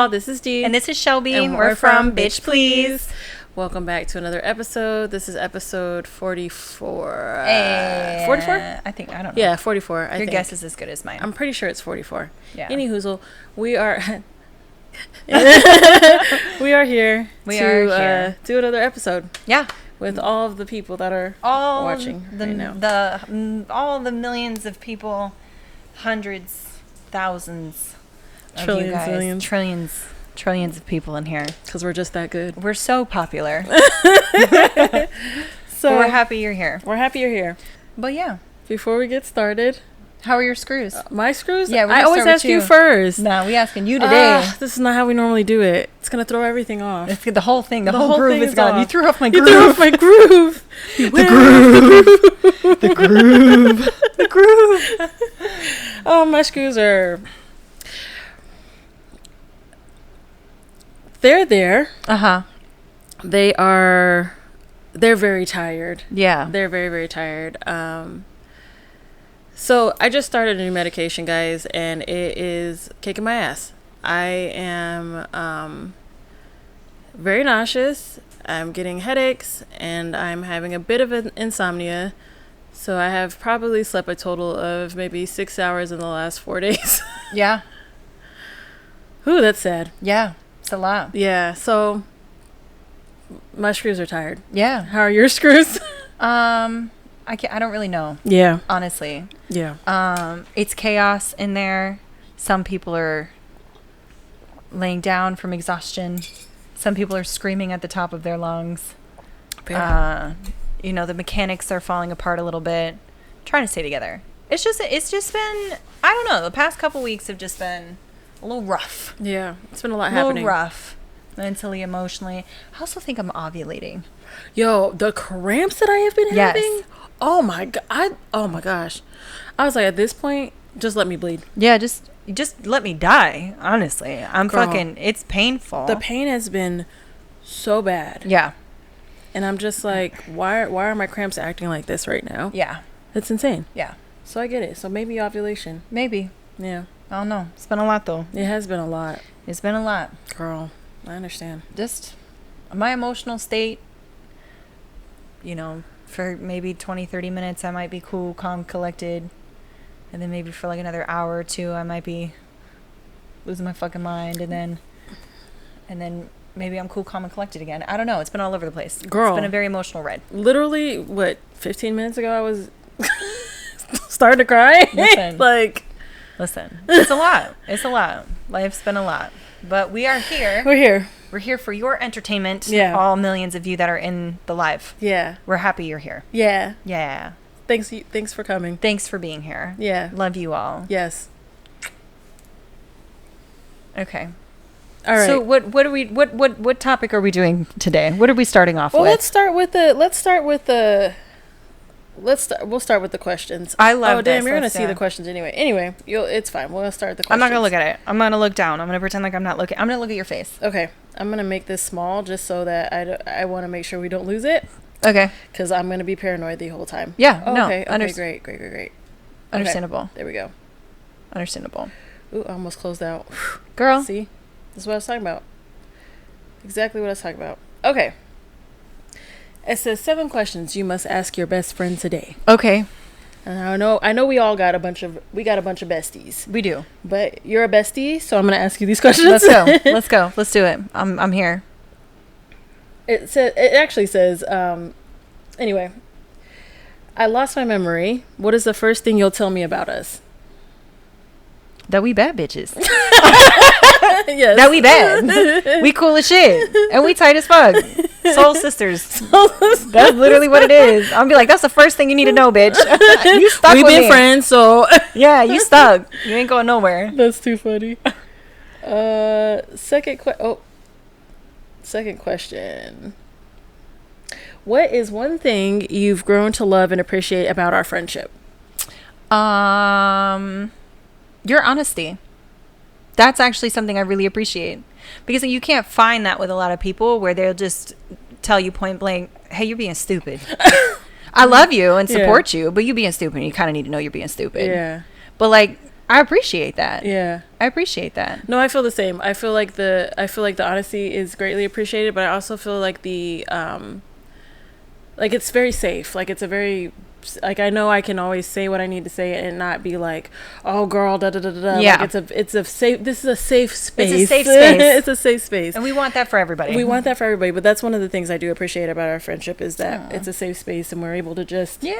This is Dee. And this is Shelby. And we're from Bxtch, Please. Welcome back to another episode. This is episode 44. 44? I think, I don't know. Yeah, 44. Your guess is as good as mine. I'm pretty sure it's 44. Yeah. Any hoozle, we are... we are here to do another episode. Yeah. With all of the people that are watching right now. All the millions of people, hundreds, thousands trillions, of you guys, millions. trillions of people in here. Because we're just that good. We're so popular. So we're happy you're here. We're happy you're here. But yeah. Before we get started... How are your screws? My screws? Yeah, I always ask you first. No, we asking you today. This is not how we normally do it. It's going to throw everything off. The whole thing. The whole groove is gone. Off. You threw off my groove. You threw off my groove. The groove. The groove. Oh, my screws are... They're there. Uh-huh. They're very tired. Yeah. They're very, very tired. So I just started a new medication, guys, and it is kicking my ass. I am very nauseous. I'm getting headaches, and I'm having a bit of an insomnia. So I have probably slept a total of maybe 6 hours in the last 4 days. Yeah. Ooh, that's sad. Yeah. It's a lot. Yeah. So my screws are tired. Yeah. How are your screws? I don't really know. Yeah. Honestly. Yeah. It's chaos in there. Some people are laying down from exhaustion. Some people are screaming at the top of their lungs. The mechanics are falling apart a little bit. Trying to stay together. It's just been, I don't know, the past couple weeks have just been a little rough. Yeah. It's been a lot happening. happening. A little rough. Mentally, emotionally. I also think I'm ovulating. Yo, the cramps that I have been having. Yes. Oh my gosh. I was like, at this point, just let me bleed. Yeah, just let me die. Honestly, it's painful. The pain has been so bad. Yeah. And I'm just like, why are my cramps acting like this right now? Yeah. It's insane. Yeah. So I get it. So maybe ovulation. Maybe. Yeah. I don't know. It's been a lot though. It has been a lot. It's been a lot. Girl, I understand. Just my emotional state, for maybe 20, 30 minutes, I might be cool, calm, collected. And then maybe for like another hour or two, I might be losing my fucking mind. And then maybe I'm cool, calm, and collected again. I don't know. It's been all over the place. Girl. It's been a very emotional ride. Literally, 15 minutes ago, I was starting to cry? Listen, it's a lot. It's a lot. Life's been a lot. But we are here. We're here. We're here for your entertainment. Yeah. All millions of you that are in the live. Yeah. We're happy you're here. Yeah. Yeah. Thanks for coming. Thanks for being here. Yeah. Love you all. Yes. Okay. All right. So what topic are we doing today? What are we starting off with? We'll start with the questions. I love Oh, damn, this. you're going to see the questions anyway. Anyway, it's fine. We'll start the questions. I'm not going to look at it. I'm going to look down. I'm going to pretend like I'm not looking. I'm going to look at your face. Okay. I'm going to make this small just so that I want to make sure we don't lose it. Okay. Because I'm going to be paranoid the whole time. Yeah. Oh, no. Okay. Great. Understandable. Okay, there we go. Understandable. Ooh, I almost closed out. Girl. See? This is what I was talking about. Exactly what I was talking about. Okay. It says 7 questions you must ask your best friend today. Okay. And I know we all got a bunch of besties. We do. But you're a bestie, so I'm going to ask you these questions. Let's go. Let's do it. I'm here. It actually says anyway, I lost my memory. What is the first thing you'll tell me about us? That we bad bitches. Yes. That we bad. We cool as shit. And we tight as fuck. Soul sisters. That's literally what it is. I'm be like, that's the first thing you need to know, bitch. You stuck We've with been me. friends, so yeah, you stuck. You ain't going nowhere. That's too funny. Second question. What is one thing you've grown to love and appreciate about our friendship? Your honesty. That's actually something I really appreciate, because you can't find that with a lot of people, where they'll just tell you point blank, hey, you're being stupid. I love you and support you, but you being stupid, you kind of need to know you're being stupid. Yeah. But like, I appreciate that. Yeah. I appreciate that. No, I feel the same. I feel like the honesty is greatly appreciated, but I also feel like the like it's very safe. Like it's a very like I know I can always say what I need to say and not be like, oh girl, da da da da. Yeah. Like it's a safe. This is a safe space. It's a safe space. It's a safe space. And we want that for everybody. We want that for everybody. But that's one of the things I do appreciate about our friendship is that it's a safe space and we're able to just be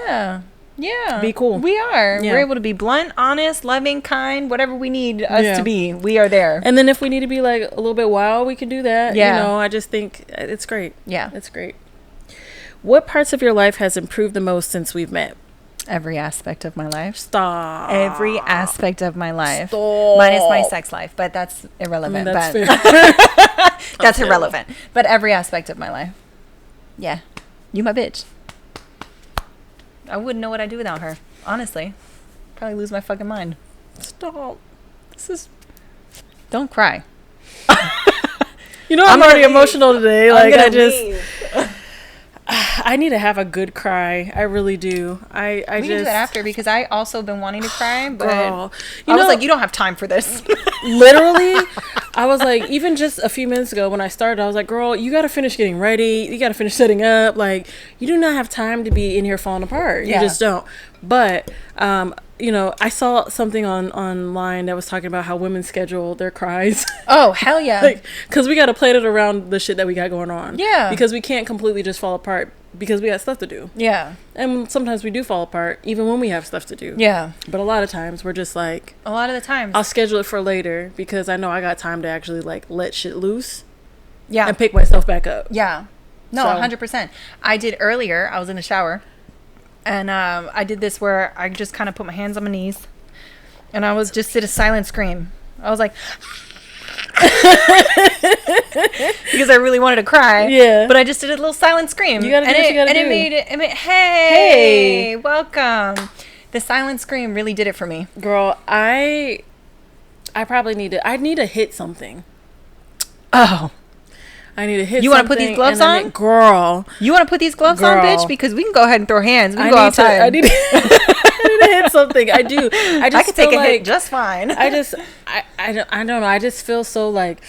cool. We are. Yeah. We're able to be blunt, honest, loving, kind, whatever we need us to be. We are there. And then if we need to be like a little bit wild, we can do that. Yeah. You know, I just think it's great. Yeah. It's great. What parts of your life has improved the most since we've met? Every aspect of my life. Stop. Every aspect of my life. Stop. Minus my sex life, but that's irrelevant. That's but fair. that's irrelevant. But every aspect of my life. Yeah. You my bitch. I wouldn't know what I'd do without her. Honestly. Probably lose my fucking mind. Stop. This is... Don't cry. You know, I'm already emotional today. Like I just... leave. I need to have a good cry. I really do. We can do that after because I also been wanting to cry, but girl, I was like, you don't have time for this. Literally, I was like, even just a few minutes ago when I started, I was like, girl, you got to finish getting ready. You got to finish setting up. Like, you do not have time to be in here falling apart. You just don't. But, you know, I saw something online that was talking about how women schedule their cries. Oh, hell yeah. Like, because we got to plan it around the shit that we got going on. Yeah. Because we can't completely just fall apart because we got stuff to do. Yeah. And sometimes we do fall apart even when we have stuff to do. Yeah. But a lot of times we're just like... A lot of the times. I'll schedule it for later because I know I got time to actually like let shit loose. Yeah. And pick myself back up. Yeah. No, So. 100%. I did earlier. I was in the shower. And I did this where I just kind of put my hands on my knees. And I was just did a silent scream. I was like... because I really wanted to cry. Yeah. But I just did a little silent scream. You gotta do what you gotta do. It made, hey, welcome. The silent scream really did it for me. Girl, I probably need to hit something. Oh. I need to hit You something. want to put these gloves on? Girl. You want to put these gloves on, bitch? Because we can go ahead and throw hands. We can go I outside. need to hit something. I do. I could take a like, hit just fine. I don't know. I just feel so like,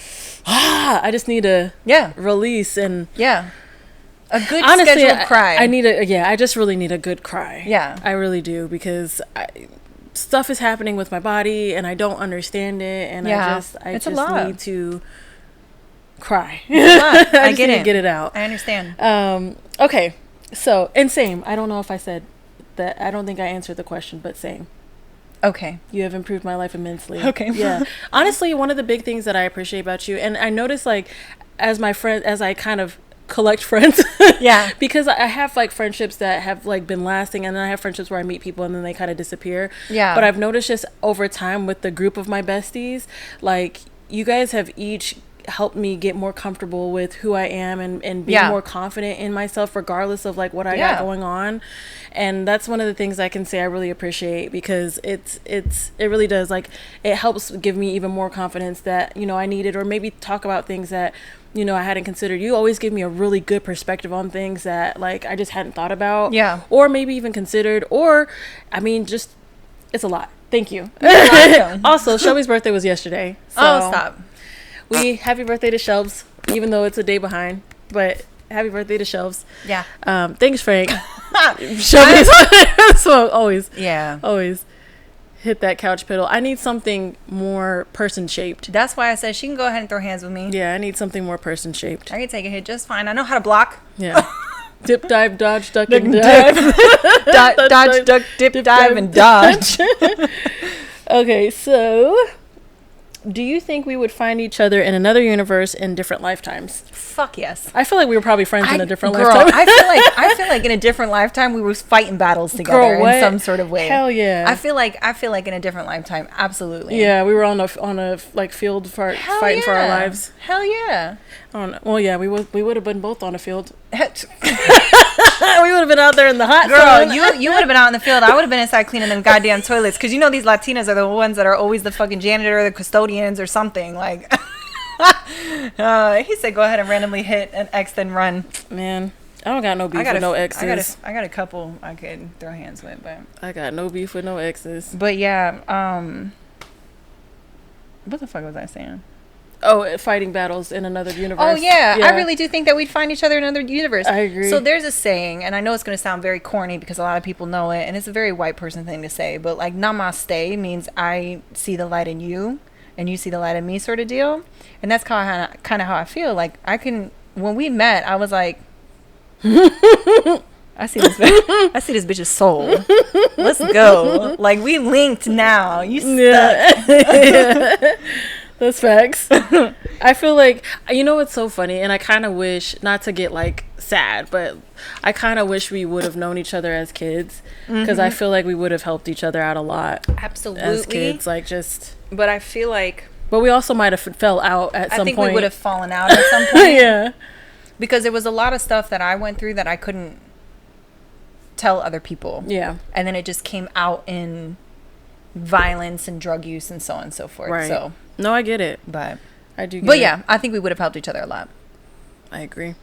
I just need to release and a good honestly, scheduled cry. I just really need a good cry. Yeah. I really do because stuff is happening with my body and I don't understand it and I just need to cry. I get need it. to get it out. I understand. Okay. So, and same. I don't know if I said that. I don't think I answered the question, but same. Okay. You have improved my life immensely. Okay. Yeah. Honestly, one of the big things that I appreciate about you, and I notice like as my friend, as I kind of collect friends. Yeah. Because I have like friendships that have like been lasting and then I have friendships where I meet people and then they kind of disappear. Yeah. But I've noticed just over time with the group of my besties, like you guys have each helped me get more comfortable with who I am and be more confident in myself regardless of like what I got going on. And that's one of the things I can say I really appreciate because it really does, like it helps give me even more confidence that, you know, I needed, or maybe talk about things that, you know, I hadn't considered. You always give me a really good perspective on things that like I just hadn't thought about. Yeah. Or maybe even considered, or I mean just it's a lot. Thank you. Also, Shelby's birthday was yesterday. So stop. Happy birthday to Shelbs, even though it's a day behind. But happy birthday to Shelbs. Yeah. Thanks, Frank. Shelby's so always hit that couch pedal. I need something more person shaped. That's why I said she can go ahead and throw hands with me. Yeah, I need something more person shaped. I can take a hit just fine. I know how to block. Yeah. Dip, dive, dodge, duck, and dive. Dodge, duck, dip, dive, and dodge. Okay, so do you think we would find each other in another universe in different lifetimes? Fuck yes. I feel like we were probably friends in a different lifetime. I feel like in a different lifetime we were fighting battles together in some sort of way. Hell yeah. I feel like in a different lifetime, absolutely. Yeah, we were on a like field fighting for our lives. Hell yeah. Well, yeah, we would have been both on a field. We would have been out there in the hot sun. Girl, you would have been out in the field. I would have been inside cleaning them goddamn toilets. Because you know these Latinas are the ones that are always the fucking janitor or the custodians or something. Like, he said go ahead and randomly hit an X then run. Man, I don't got no beef with no exes. I got a couple I could throw hands with, but I got no beef with no exes. But yeah, What the fuck was I saying? Oh, fighting battles in another universe. Oh, yeah. I really do think that we'd find each other in another universe. I agree. So there's a saying, and I know it's going to sound very corny because a lot of people know it, and it's a very white person thing to say, but like namaste means I see the light in you, and you see the light in me sort of deal. And that's kind of how I feel. Like, when we met, I was like, I see this bitch's soul. Let's go. Like, we linked now. You stuck. Yeah. That's facts. I feel like, you know what's so funny, and I kind of wish, not to get like sad, but I kind of wish we would have known each other as kids, because I feel like we would have helped each other out a lot. Absolutely. As kids, like just. But I feel like. But we also might have fell out at some point. I think we would have fallen out at some point. Yeah. Because there was a lot of stuff that I went through that I couldn't tell other people. Yeah. And then it just came out in violence and drug use and so on and so forth. Right. So. No, I get it. But I do get it. But yeah, I think we would have helped each other a lot. I agree.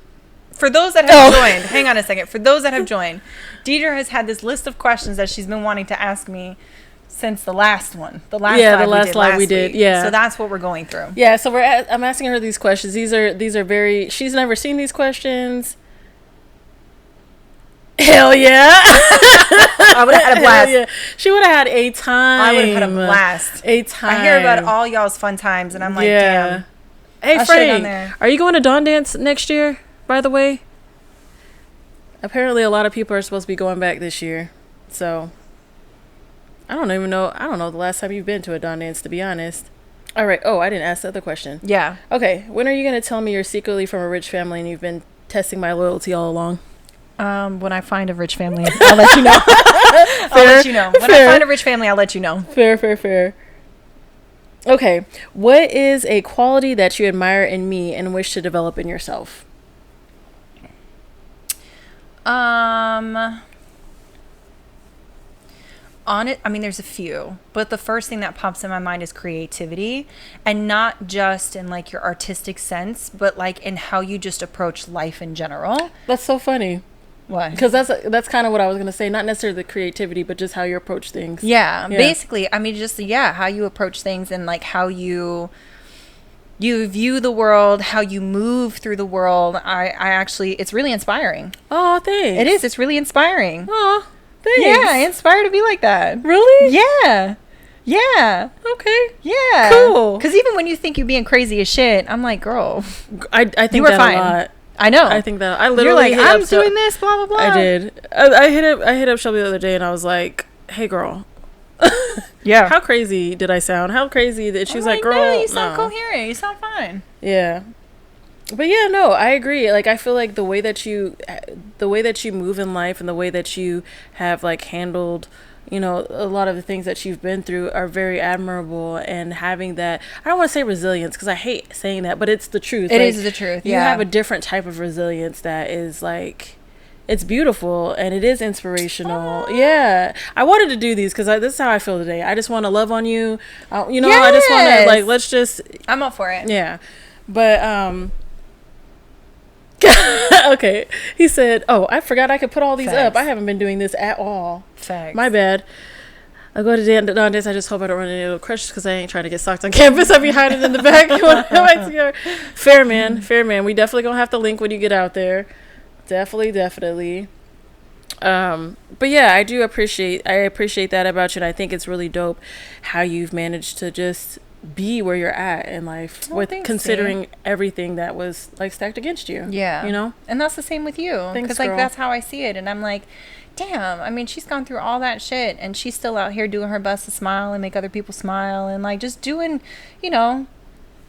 For those that have joined, hang on a second. For those that have joined, Deidre has had this list of questions that she's been wanting to ask me since the last one. The last live we did. Yeah. So that's what we're going through. Yeah, so I'm asking her these questions. These are very, she's never seen these questions. Hell yeah. I would have had a blast. Yeah. She would have had a time. I would have had a blast. A time. I hear about all y'all's fun times, and I'm like, damn. Hey, Frank, are you going to Dawn Dance next year, by the way? Apparently, a lot of people are supposed to be going back this year. So, I don't know the last time you've been to a Dawn Dance, to be honest. All right. Oh, I didn't ask the other question. Yeah. Okay. When are you going to tell me you're secretly from a rich family and you've been testing my loyalty all along? When I find a rich family, I'll let you know. I'll let you know. When I find a rich family, I'll let you know. Fair. Okay. What is a quality that you admire in me and wish to develop in yourself? There's a few, but the first thing that pops in my mind is creativity, and not just in like your artistic sense, but like in how you just approach life in general. That's so funny. Why? Because that's kind of what I was going to say. Not necessarily the creativity, but just how you approach things. Yeah. Basically, how you approach things and like how you view the world, how you move through the world. I actually, it's really inspiring. Oh, thanks. It is. It's really inspiring. Oh, thanks. Yeah, I inspire to be like that. Really? Yeah. Yeah. Okay. Yeah. Cool. Because even when you think you're being crazy as shit, I'm like, girl, I think you were that fine. a lot. I know. I think that I literally you're like, I'm doing this, blah blah blah. I did. I hit up Shelbie the other day and I was like, hey girl. Yeah. How crazy did I sound? How crazy that she was like, girl, no, you sound coherent. You sound fine. Yeah. But yeah, no, I agree. Like, I feel like the way that you move in life and the way that you have like handled, you know, a lot of the things that you've been through are very admirable, and having that, I don't want to say resilience because I hate saying that, but it's the truth. It is the truth. You have a different type of resilience that is like, it's beautiful and it is inspirational. Yeah. I wanted to do these because this is how I feel today. I just want to love on you. You know, I just want to like, let's just. I'm up for it. Yeah. But, okay. He said, oh, I forgot I could put all these up. I haven't been doing this at all. Facts. My bad. I go to Dawn Dance. I just hope I don't run into little crushes because I ain't trying to get socked on campus. I'll be hiding in the back. Fair, man. We definitely going to have to link when you get out there. Definitely. But yeah, I appreciate that about you. And I think it's really dope how you've managed to just be where you're at in life considering everything that was like stacked against you. Yeah. You know? And that's the same with you. Because like that's how I see it. And I'm like, damn, I mean, she's gone through all that shit and she's still out here doing her best to smile and make other people smile and like just doing, you know,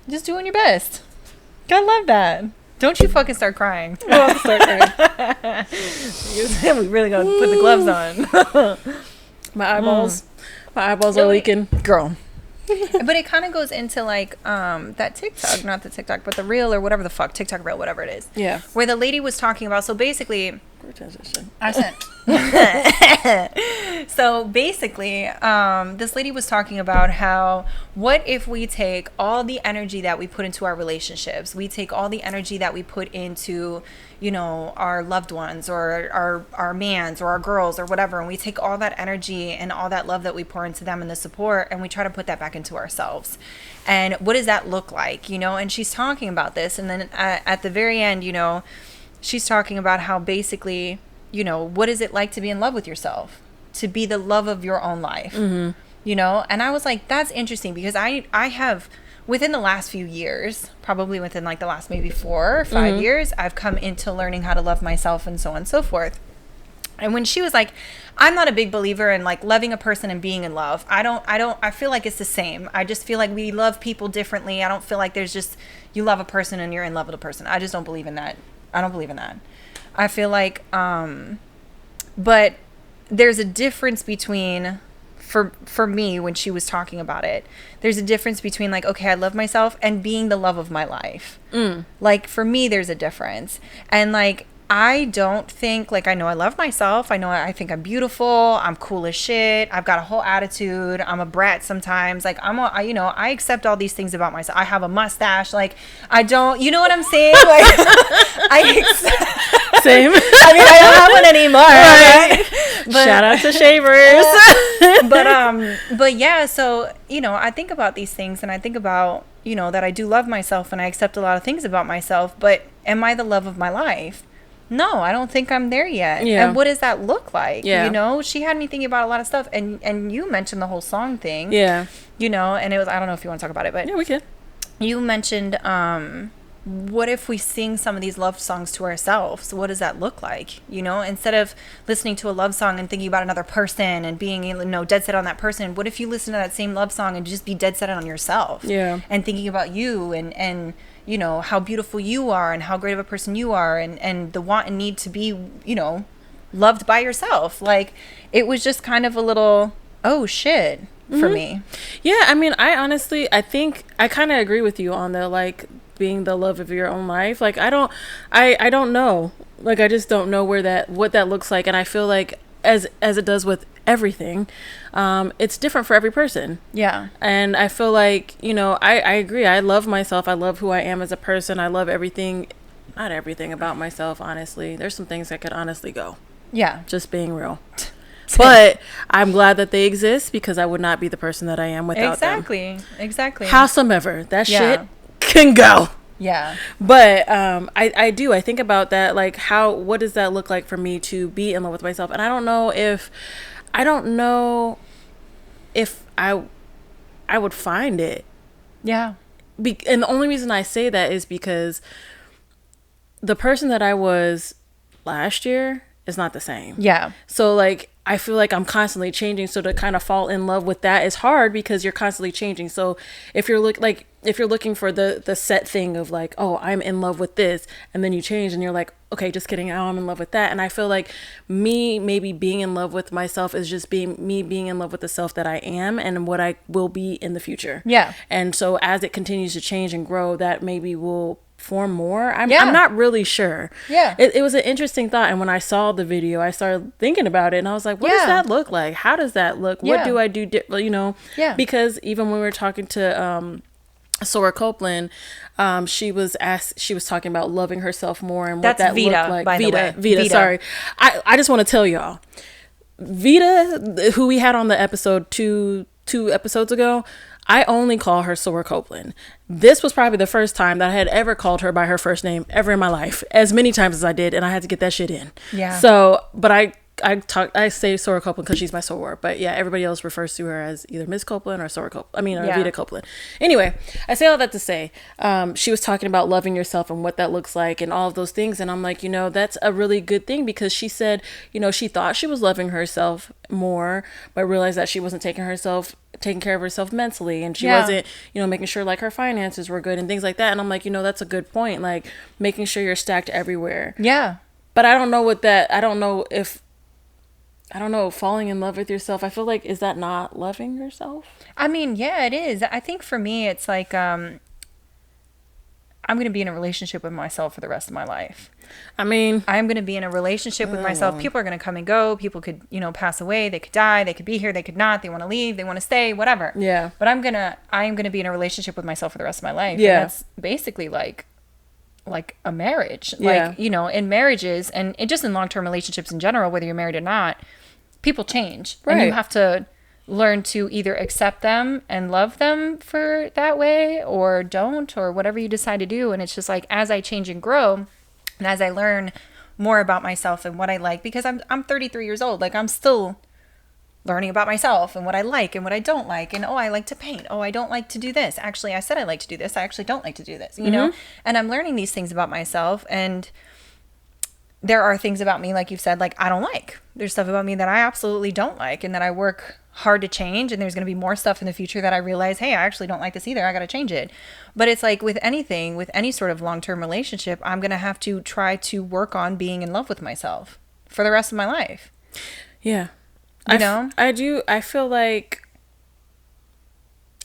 just doing your best. I love that. Don't you fucking start crying. Well, I'll start crying. We really gotta put the gloves on. My eyeballs are leaking. Girl. But it kind of goes into like that TikTok, not the TikTok, but the reel or whatever the fuck, TikTok reel, whatever it is. Yeah. Where the lady was talking about, so basically, transition. I said, So basically, this lady was talking about how, what if we take all the energy that we put into our relationships, we take all the energy that we put into, you know, our loved ones or our mans or our girls or whatever, and we take all that energy and all that love that we pour into them and the support, and we try to put that back into ourselves. And what does that look like, you know? And she's talking about this, and then at the very end, you know, she's talking about how basically, you know, what is it like to be in love with yourself? To be the love of your own life, you know? And I was like, that's interesting, because I have, within the last few years, probably within like the last maybe 4 or 5 years, I've come into learning how to love myself and so on and so forth. And when she was like, I'm not a big believer in like loving a person and being in love. I feel like it's the same. I just feel like we love people differently. I don't feel like there's just, you love a person and you're in love with a person. I just don't believe in that. I don't believe in that. I feel like, but there's a difference between, for me, when she was talking about it, there's a difference between like, okay, I love myself and being the love of my life. Like for me, there's a difference. And like, I don't think, like, I know I love myself. I think I'm beautiful. I'm cool as shit. I've got a whole attitude. I'm a brat sometimes. Like, I accept all these things about myself. I have a mustache. Like, I don't, you know what I'm saying? Like, Same. I mean, I don't have one anymore. Right? But, shout out to shavers. But yeah, so, you know, I think about these things, and I think about, you know, that I do love myself and I accept a lot of things about myself, but am I the love of my life? No, I don't think I'm there yet. Yeah. And what does that look like? Yeah. You know, she had me thinking about a lot of stuff, and you mentioned the whole song thing. Yeah. You know, and it was, I don't know if you want to talk about it, but yeah, we can. You mentioned, what if we sing some of these love songs to ourselves? What does that look like? You know, instead of listening to a love song and thinking about another person and being, you know, dead set on that person, what if you listen to that same love song and just be dead set on yourself? Yeah. And thinking about you and you know, how beautiful you are and how great of a person you are, and the want and need to be, you know, loved by yourself. Like, it was just kind of a little, oh shit, for me. Yeah, I mean, I think I kind of agree with you on the, like, being the love of your own life. Like, I don't know. Like, I just don't know what that looks like. And I feel like as it does with everything, it's different for every person. Yeah. And I feel like, you know, I agree. I love myself. I love who I am as a person. I love everything, not everything about myself, honestly. There's some things that could honestly go. Yeah. Just being real. But I'm glad that they exist, because I would not be the person that I am without them. Exactly. Howsoever, that shit can go. Yeah. But I think about that, like, what does that look like for me to be in love with myself? And I don't know if I would find it. Yeah. And the only reason I say that is because the person that I was last year is not the same. Yeah. So, like, I feel like I'm constantly changing. So to kind of fall in love with that is hard, because you're constantly changing. So if you're looking for the set thing of like, oh, I'm in love with this, and then you change and you're like, okay, just kidding, now I'm in love with that. And I feel like maybe being in love with myself is just being in love with the self that I am and what I will be in the future. Yeah. And so as it continues to change and grow, that maybe will form more. I'm not really sure. Yeah. It was an interesting thought. And when I saw the video, I started thinking about it, and I was like, what does that look like? How does that look? What do I do? You know? Yeah. Because even when we were talking to Sora Copeland, she was talking about loving herself more and what that Vita, looked like. By the way. Vita. Sorry. I just want to tell y'all, Vita, who we had on the episode two episodes ago, I only call her Sora Copeland. This was probably the first time that I had ever called her by her first name ever in my life, as many times as I did, and I had to get that shit in. Yeah. So, but I say Sora Copeland because she's my soror, but yeah, everybody else refers to her as either Miss Copeland or Sora Copeland. Vita Copeland. Anyway, I say all that to say, she was talking about loving yourself and what that looks like and all of those things, and I'm like, you know, that's a really good thing, because she said, you know, she thought she was loving herself more, but realized that she wasn't taking care of herself mentally, and she wasn't, you know, making sure like her finances were good and things like that. And I'm like, you know, that's a good point, like making sure you're stacked everywhere. Yeah. But I don't know, falling in love with yourself, I feel like, is that not loving yourself? I mean, yeah, it is. I think for me, it's like, I I'm going to be in a relationship with myself for the rest of my life. I mean, I'm going to be in a relationship with myself. People are going to come and go. People could, pass away. They could die. They could be here. They could not. They want to leave. They want to stay, whatever. Yeah. But I'm going to be in a relationship with myself for the rest of my life. Yeah. And that's basically like a marriage. Yeah. Like, in marriages and just in long-term relationships in general, whether you're married or not, people change. Right. And you have to learn to either accept them and love them for that way or don't, or whatever you decide to do. And it's just like, as I change and grow and as I learn more about myself and what I like, because I'm 33 years old, like I'm still learning about myself and what I like and what I don't like. And, I like to paint. I don't like to do this. Actually, I said I like to do this. I actually don't like to do this, you know? And I'm learning these things about myself. And there are things about me, like you've said, like I don't like. There's stuff about me that I absolutely don't like and that I work hard to change. And there's going to be more stuff in the future that I realize, hey, I actually don't like this either. I got to change it. But it's like with anything, with any sort of long-term relationship, I'm going to have to try to work on being in love with myself for the rest of my life. Yeah. I do. I feel like,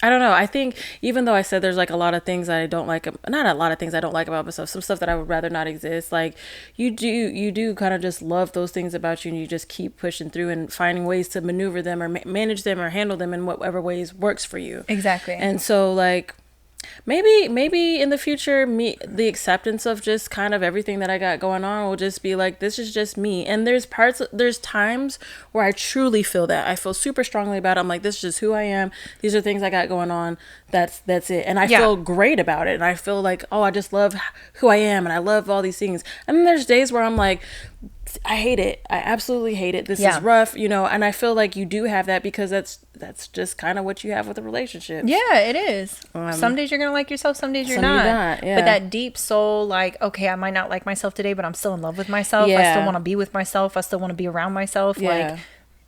I don't know. I think even though I said there's like a lot of things I don't like, not a lot of things I don't like about myself, some stuff that I would rather not exist. Like you do kind of just love those things about you, and you just keep pushing through and finding ways to maneuver them or manage them or handle them in whatever ways works for you. Exactly. And so like, maybe in the future, the acceptance of just kind of everything that I got going on will just be like, this is just me. And there's times where I truly feel that. I feel super strongly about it. I'm like, this is just who I am. These are things I got going on. That's it. And I feel great about it. And I feel like, I just love who I am. And I love all these things. And then there's days where I'm like, I hate it. I absolutely hate it. This is rough, and I feel like you do have that because that's just kind of what you have with a relationship. Yeah, it is. Some days you're going to like yourself, some days you're not. Yeah. But that deep soul, like, okay, I might not like myself today, but I'm still in love with myself. I still want to be with myself. I still want to be around myself. Yeah.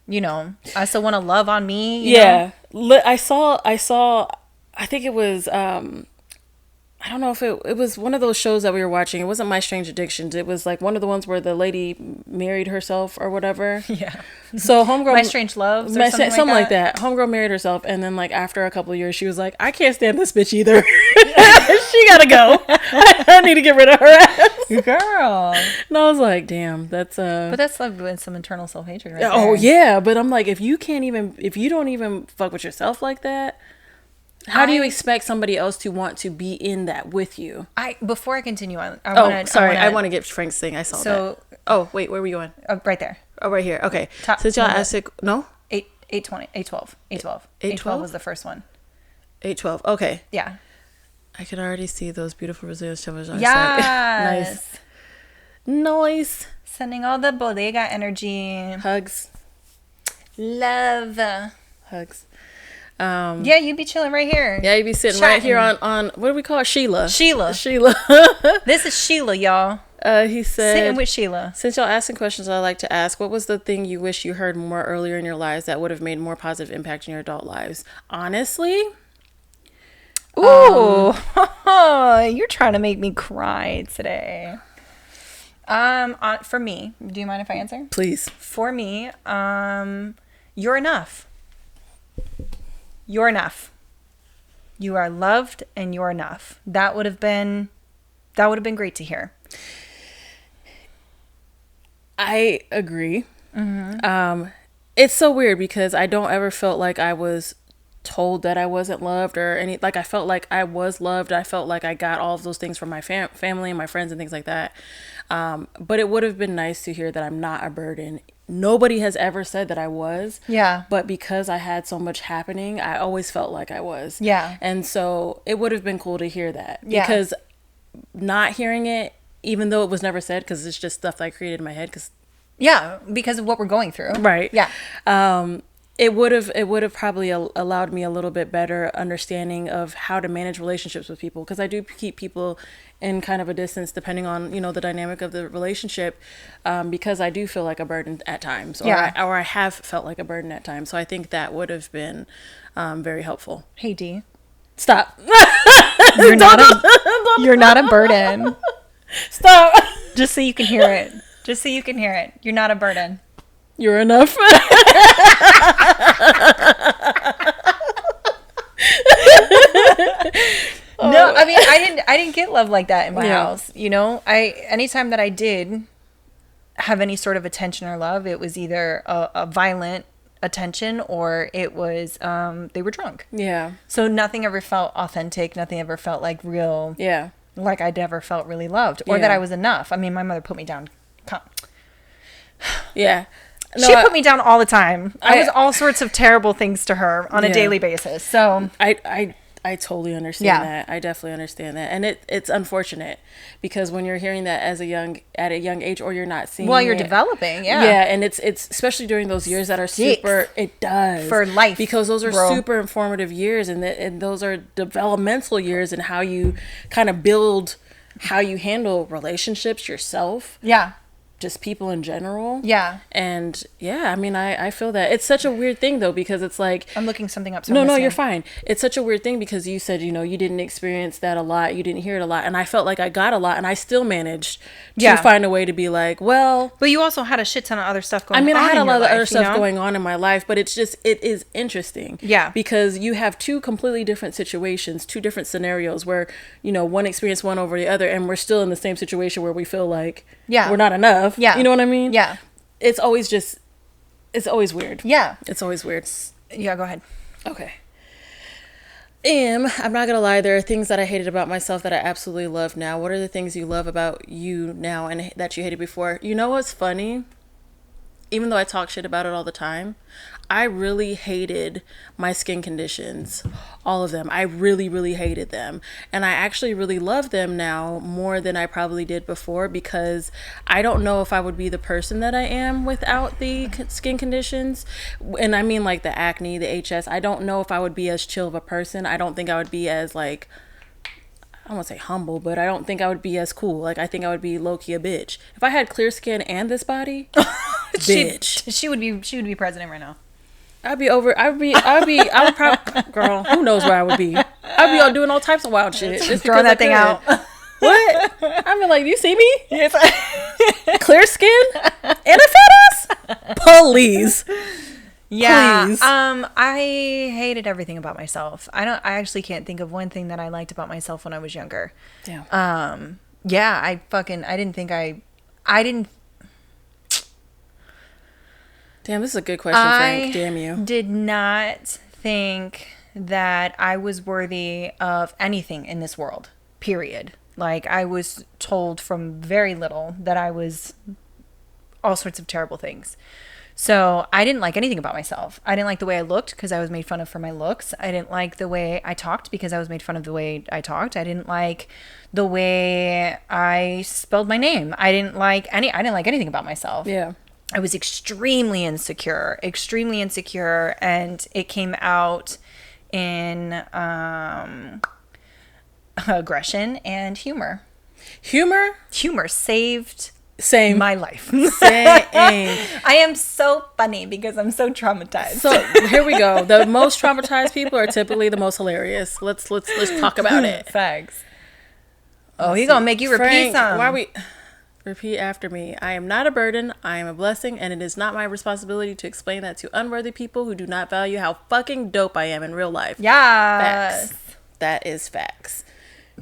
Like, I still want to love on me. You know? I saw, I think it was, I don't know if it was one of those shows that we were watching. It wasn't My Strange Addictions. It was like one of the ones where the lady married herself or whatever. Yeah. So homegirl, My Strange Loves or something like that. Homegirl married herself, and then like after a couple of years, she was like, I can't stand this bitch either. She gotta go. I need to get rid of her ass. Girl. And I was like, damn, that's But that's like with some internal self-hatred right Oh there. yeah, but I'm like, if you don't even fuck with yourself like that, how do you expect somebody else to want to be in that with you? Before I continue on, I want to get Frank's thing. I saw that. Oh, wait, where were you going? Right there. Oh, right here. Okay. Since y'all asked it, no? 812. 812 was the first one. 812. Okay. Yeah. I can already see those beautiful Brazilian shovels on Yes. Nice. Sending all the bodega energy. Hugs. Love. Hugs. Yeah, you'd be chilling right here. Yeah, you'd be sitting right here on what do we call it? Sheila. Sheila. This is Sheila, y'all. He said, sitting with Sheila. Since y'all asking questions I like to ask, what was the thing you wish you heard more earlier in your lives that would have made more positive impact in your adult lives? Honestly? Ooh. You're trying to make me cry today. For me, do you mind if I answer? Please. For me, you're enough. You're enough. You are loved and you're enough. That would have been great to hear. I agree. Mm-hmm. It's so weird because I don't ever felt like I was told that I wasn't loved or any, like I felt like I was loved. I felt like I got all of those things from my family and my friends and things like that. But it would have been nice to hear that I'm not a burden. Nobody has ever said that I was. Yeah. But because I had so much happening, I always felt like I was. Yeah. And so it would have been cool to hear that. Yeah. Because not hearing it, even though it was never said, because it's just stuff that I created in my head. Because of what we're going through. Right. Yeah. It would have probably allowed me a little bit better understanding of how to manage relationships with people, because I do keep people in kind of a distance depending on, the dynamic of the relationship, because I do feel like a burden at times, or I have felt like a burden at times. So I think that would have been very helpful. Hey, Dee. Stop. You're not a burden. Stop. Just so you can hear it. You're not a burden. You're enough. No, I mean, I didn't get love like that in my house. You know, anytime that I did have any sort of attention or love, it was either a violent attention or it was they were drunk. Yeah. So nothing ever felt authentic. Nothing ever felt like real. Yeah. Like I never felt really loved or that I was enough. I mean, my mother put me down. Yeah. No, she put me down all the time. I was all sorts of terrible things to her on a daily basis. So I totally understand that. I definitely understand that. And it's unfortunate because when you're hearing that at a young age or you're not seeing you're developing. Yeah. Yeah. And it's especially during those years that are super, it does. For life. Because those are super informative years and those are developmental years and how you kind of build how you handle relationships, yourself. Yeah. Just people in general. Yeah. And yeah, I mean, I feel that. It's such a weird thing though, because it's like... I'm looking something up. So no, you're fine. It's such a weird thing because you said, you know, you didn't experience that a lot. You didn't hear it a lot. And I felt like I got a lot and I still managed to find a way to be like, well... But you also had a shit ton of other stuff going on. I mean, I had a lot of other stuff going on in my life, but it is interesting. Yeah. Because you have two completely different situations, two different scenarios where, you know, one experience one over the other and we're still in the same situation where we feel like we're not enough. Yeah. You know what I mean? Yeah. It's always weird. Yeah. It's always weird. Yeah, go ahead. Okay. I'm not going to lie. There are things that I hated about myself that I absolutely love now. What are the things you love about you now and that you hated before? You know what's funny? Even though I talk shit about it all the time, I really hated my skin conditions, all of them. I really, really hated them. And I actually really love them now more than I probably did before because I don't know if I would be the person that I am without the skin conditions. And I mean like the acne, the HS. I don't know if I would be as chill of a person. I don't think I would be as like, I don't want to say humble, but I don't think I would be as cool. Like I think I would be low-key a bitch. If I had clear skin and this body, bitch. She would be president right now. I would probably, girl, who knows where I would be. I'd be doing all types of wild shit. Just throwing that thing out. What? I mean, like, you see me? Yes. Clear skin and a fat ass? Please. Yeah. Please. I hated everything about myself. I actually can't think of one thing that I liked about myself when I was younger. Yeah. Yeah, I didn't. Damn, this is a good question, Frank. Damn you. I did not think that I was worthy of anything in this world, period. Like, I was told from very little that I was all sorts of terrible things. So I didn't like anything about myself. I didn't like the way I looked because I was made fun of for my looks. I didn't like the way I talked because I was made fun of the way I talked. I didn't like the way I spelled my name. I didn't like anything about myself. Yeah. I was extremely insecure, and it came out in aggression and humor. Humor saved my life. I am so funny because I'm so traumatized. So here we go. The most traumatized people are typically the most hilarious. Let's talk about it. Facts. Oh, he's gonna make you repeat something. Why are we? Repeat after me. I am not a burden. I am a blessing, and it is not my responsibility to explain that to unworthy people who do not value how fucking dope I am in real life. Yeah. Facts. That is facts.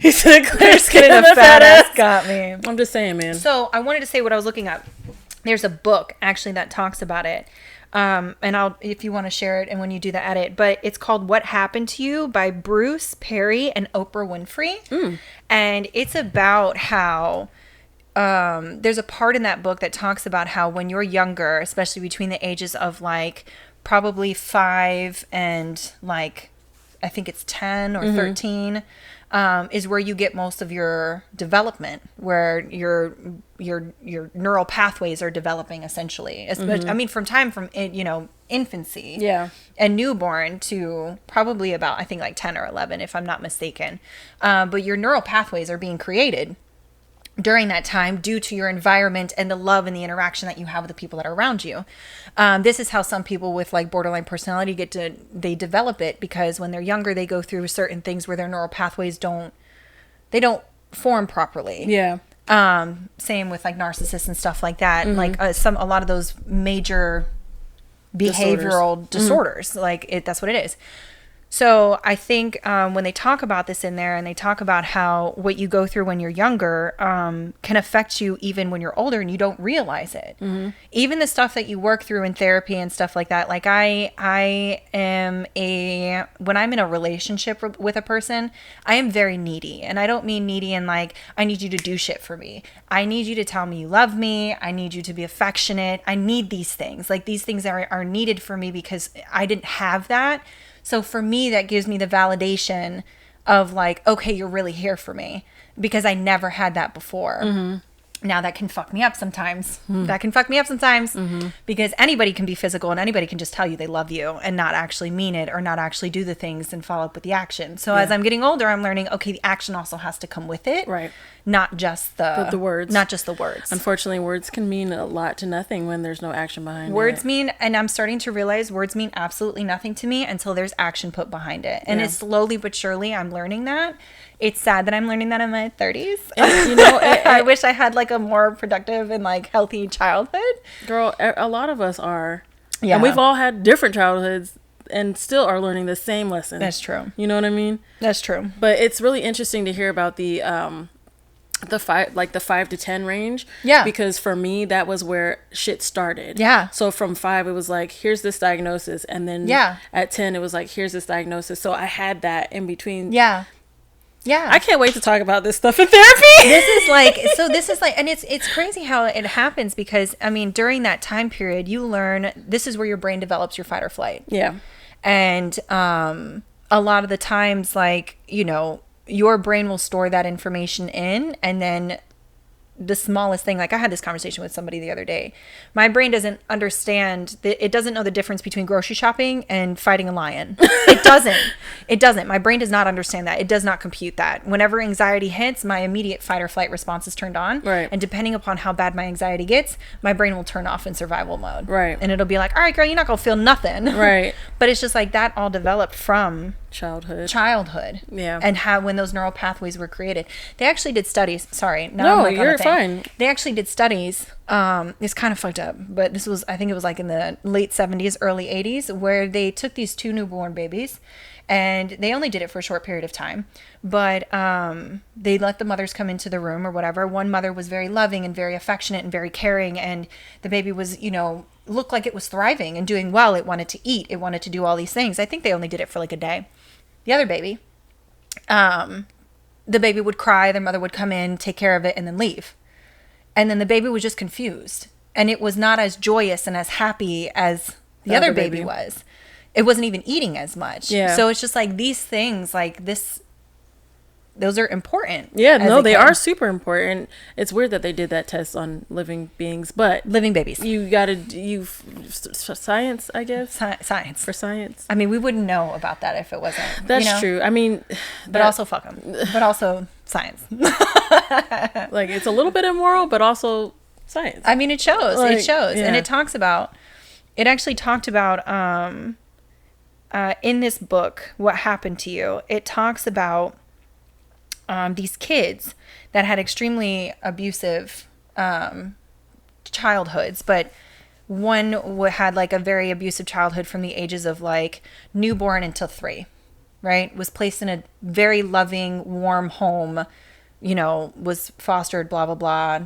He said clear skin and a fat ass got me. I'm just saying, man. So I wanted to say what I was looking up. There's a book actually that talks about it. And if you want to share it and when you do the edit, but it's called What Happened to You by Bruce Perry and Oprah Winfrey. And it's about how there's a part in that book that talks about how when you're younger, especially between the ages of like probably 5 and like, I think it's 10 or 13, is where you get most of your development, where your neural pathways are developing essentially. I mean, from infancy and newborn to probably about, I think like 10 or 11, if I'm not mistaken. But your neural pathways are being created during that time due to your environment and the love and the interaction that you have with the people that are around you. This is how some people with like borderline personality they develop it, because when they're younger, they go through certain things where their neural pathways don't form properly. Yeah. Same with like narcissists and stuff like that. Like a lot of those major behavioral disorders, that's what it is. So I think when they talk about this in there, and they talk about how what you go through when you're younger can affect you even when you're older and you don't realize it. Mm-hmm. Even the stuff that you work through in therapy and stuff like that. Like when I'm in a relationship with a person, I am very needy. And I don't mean needy in like, I need you to do shit for me. I need you to tell me you love me. I need you to be affectionate. I need these things. Like these things are needed for me because I didn't have that. So for me, that gives me the validation of like, okay, you're really here for me because I never had that before. Mm-hmm. Now that can fuck me up sometimes. That can fuck me up sometimes because anybody can be physical and anybody can just tell you they love you and not actually mean it or not actually do the things and follow up with the action. So as I'm getting older, I'm learning, okay, the action also has to come with it. Right. Not just the words. Not just the words. Unfortunately, words can mean a lot to nothing when there's no action behind it. Words mean, and I'm starting to realize words mean absolutely nothing to me until there's action put behind it. And it's slowly but surely I'm learning that. It's sad that I'm learning that in my 30s. And, you know, I wish I had like a more productive and like healthy childhood. Girl, a lot of us are. Yeah. And we've all had different childhoods and still are learning the same lessons. That's true. You know what I mean? That's true. But it's really interesting to hear about the 5 to 10 range. Yeah. Because for me, that was where shit started. Yeah. So from 5, it was like, here's this diagnosis. And then at 10, it was like, here's this diagnosis. So I had that in between. Yeah. Yeah. I can't wait to talk about this stuff in therapy. This is like, and it's crazy how it happens because, I mean, during that time period, you learn, this is where your brain develops your fight or flight. Yeah. And a lot of the times, like, you know, your brain will store that information in, and then the smallest thing, like I had this conversation with somebody the other day. My brain doesn't understand, it doesn't know the difference between grocery shopping and fighting a lion. It doesn't. My brain does not understand that. It does not compute that. Whenever anxiety hits, my immediate fight or flight response is turned on. Right. And depending upon how bad my anxiety gets, my brain will turn off in survival mode. Right. And it'll be like, all right, girl, you're not going to feel nothing. Right. But it's just like that all developed from childhood. Yeah. And how, when those neural pathways were created. They actually did studies. Sorry. No, you're fine. They actually did studies. It's kind of fucked up, but this was, I think it was like in the late 70s, early 80s, where they took these 2 newborn babies, and they only did it for a short period of time, but they let the mothers come into the room or whatever. One mother was very loving and very affectionate and very caring, and the baby was, you know, looked like it was thriving and doing well. It wanted to eat. It wanted to do all these things. I think they only did it for like a day. The other baby, the baby would cry, their mother would come in, take care of it, and then leave. And then the baby was just confused. And it was not as joyous and as happy as the other baby was. It wasn't even eating as much. Yeah. So it's just like these things, like this, those are important. Yeah, no, they are super important. It's weird that they did that test on living beings, but living babies. You gotta, science, I guess. Science. For science. I mean, we wouldn't know about that if it wasn't. That's true. I mean, but also fuck them. But also science. Like, it's a little bit immoral, but also science. I mean, it shows. Like, it shows. Yeah. And it talks about, it actually talked about, in this book, What Happened to You, it talks about these kids that had extremely abusive childhoods, but one had like a very abusive childhood from the ages of like newborn until 3, right? Was placed in a very loving, warm home, you know, was fostered, blah, blah, blah,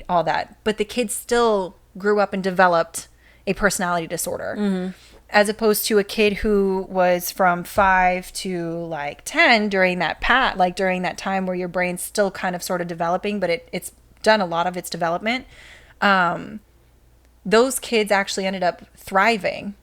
all that. But the kids still grew up and developed a personality disorder. Mm-hmm. As opposed to a kid who was from 5 to like 10 during that during that time where your brain's still kind of sort of developing, but it's done a lot of its development. Those kids actually ended up thriving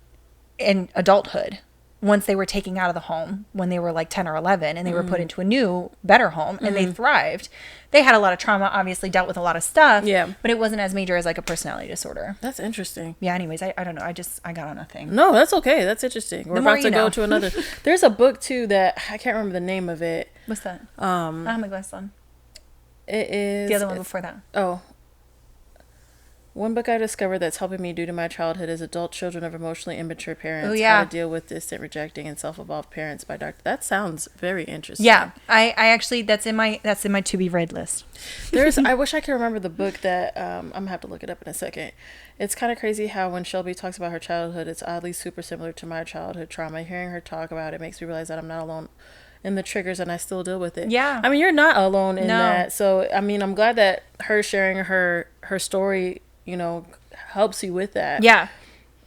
in adulthood once they were taken out of the home when they were like 10 or 11 and they were put into a new, better home, and they thrived. They had a lot of trauma, obviously dealt with a lot of stuff, but it wasn't as major as like a personality disorder. That's interesting. Yeah, anyways, I don't know. I got on a thing. No, that's okay. That's interesting. We're about to go to another. There's a book too that I can't remember the name of it. What's that? I have my glasses on. It is. The other one before that. Oh. One book I discovered that's helping me due to my childhood is Adult Children of Emotionally Immature Parents. Oh, yeah. How to Deal with Distant, Rejecting, and Self-Evolved Parents by Dr. That sounds very interesting. Yeah. I actually, that's in my to be read list. I wish I could remember the book that, I'm going to have to look it up in a second. It's kind of crazy how when Shelbie talks about her childhood, it's oddly super similar to my childhood trauma. Hearing her talk about it makes me realize that I'm not alone in the triggers and I still deal with it. Yeah. I mean, you're not alone in that. So, I mean, I'm glad that her sharing her story, you know, helps you with that. Yeah.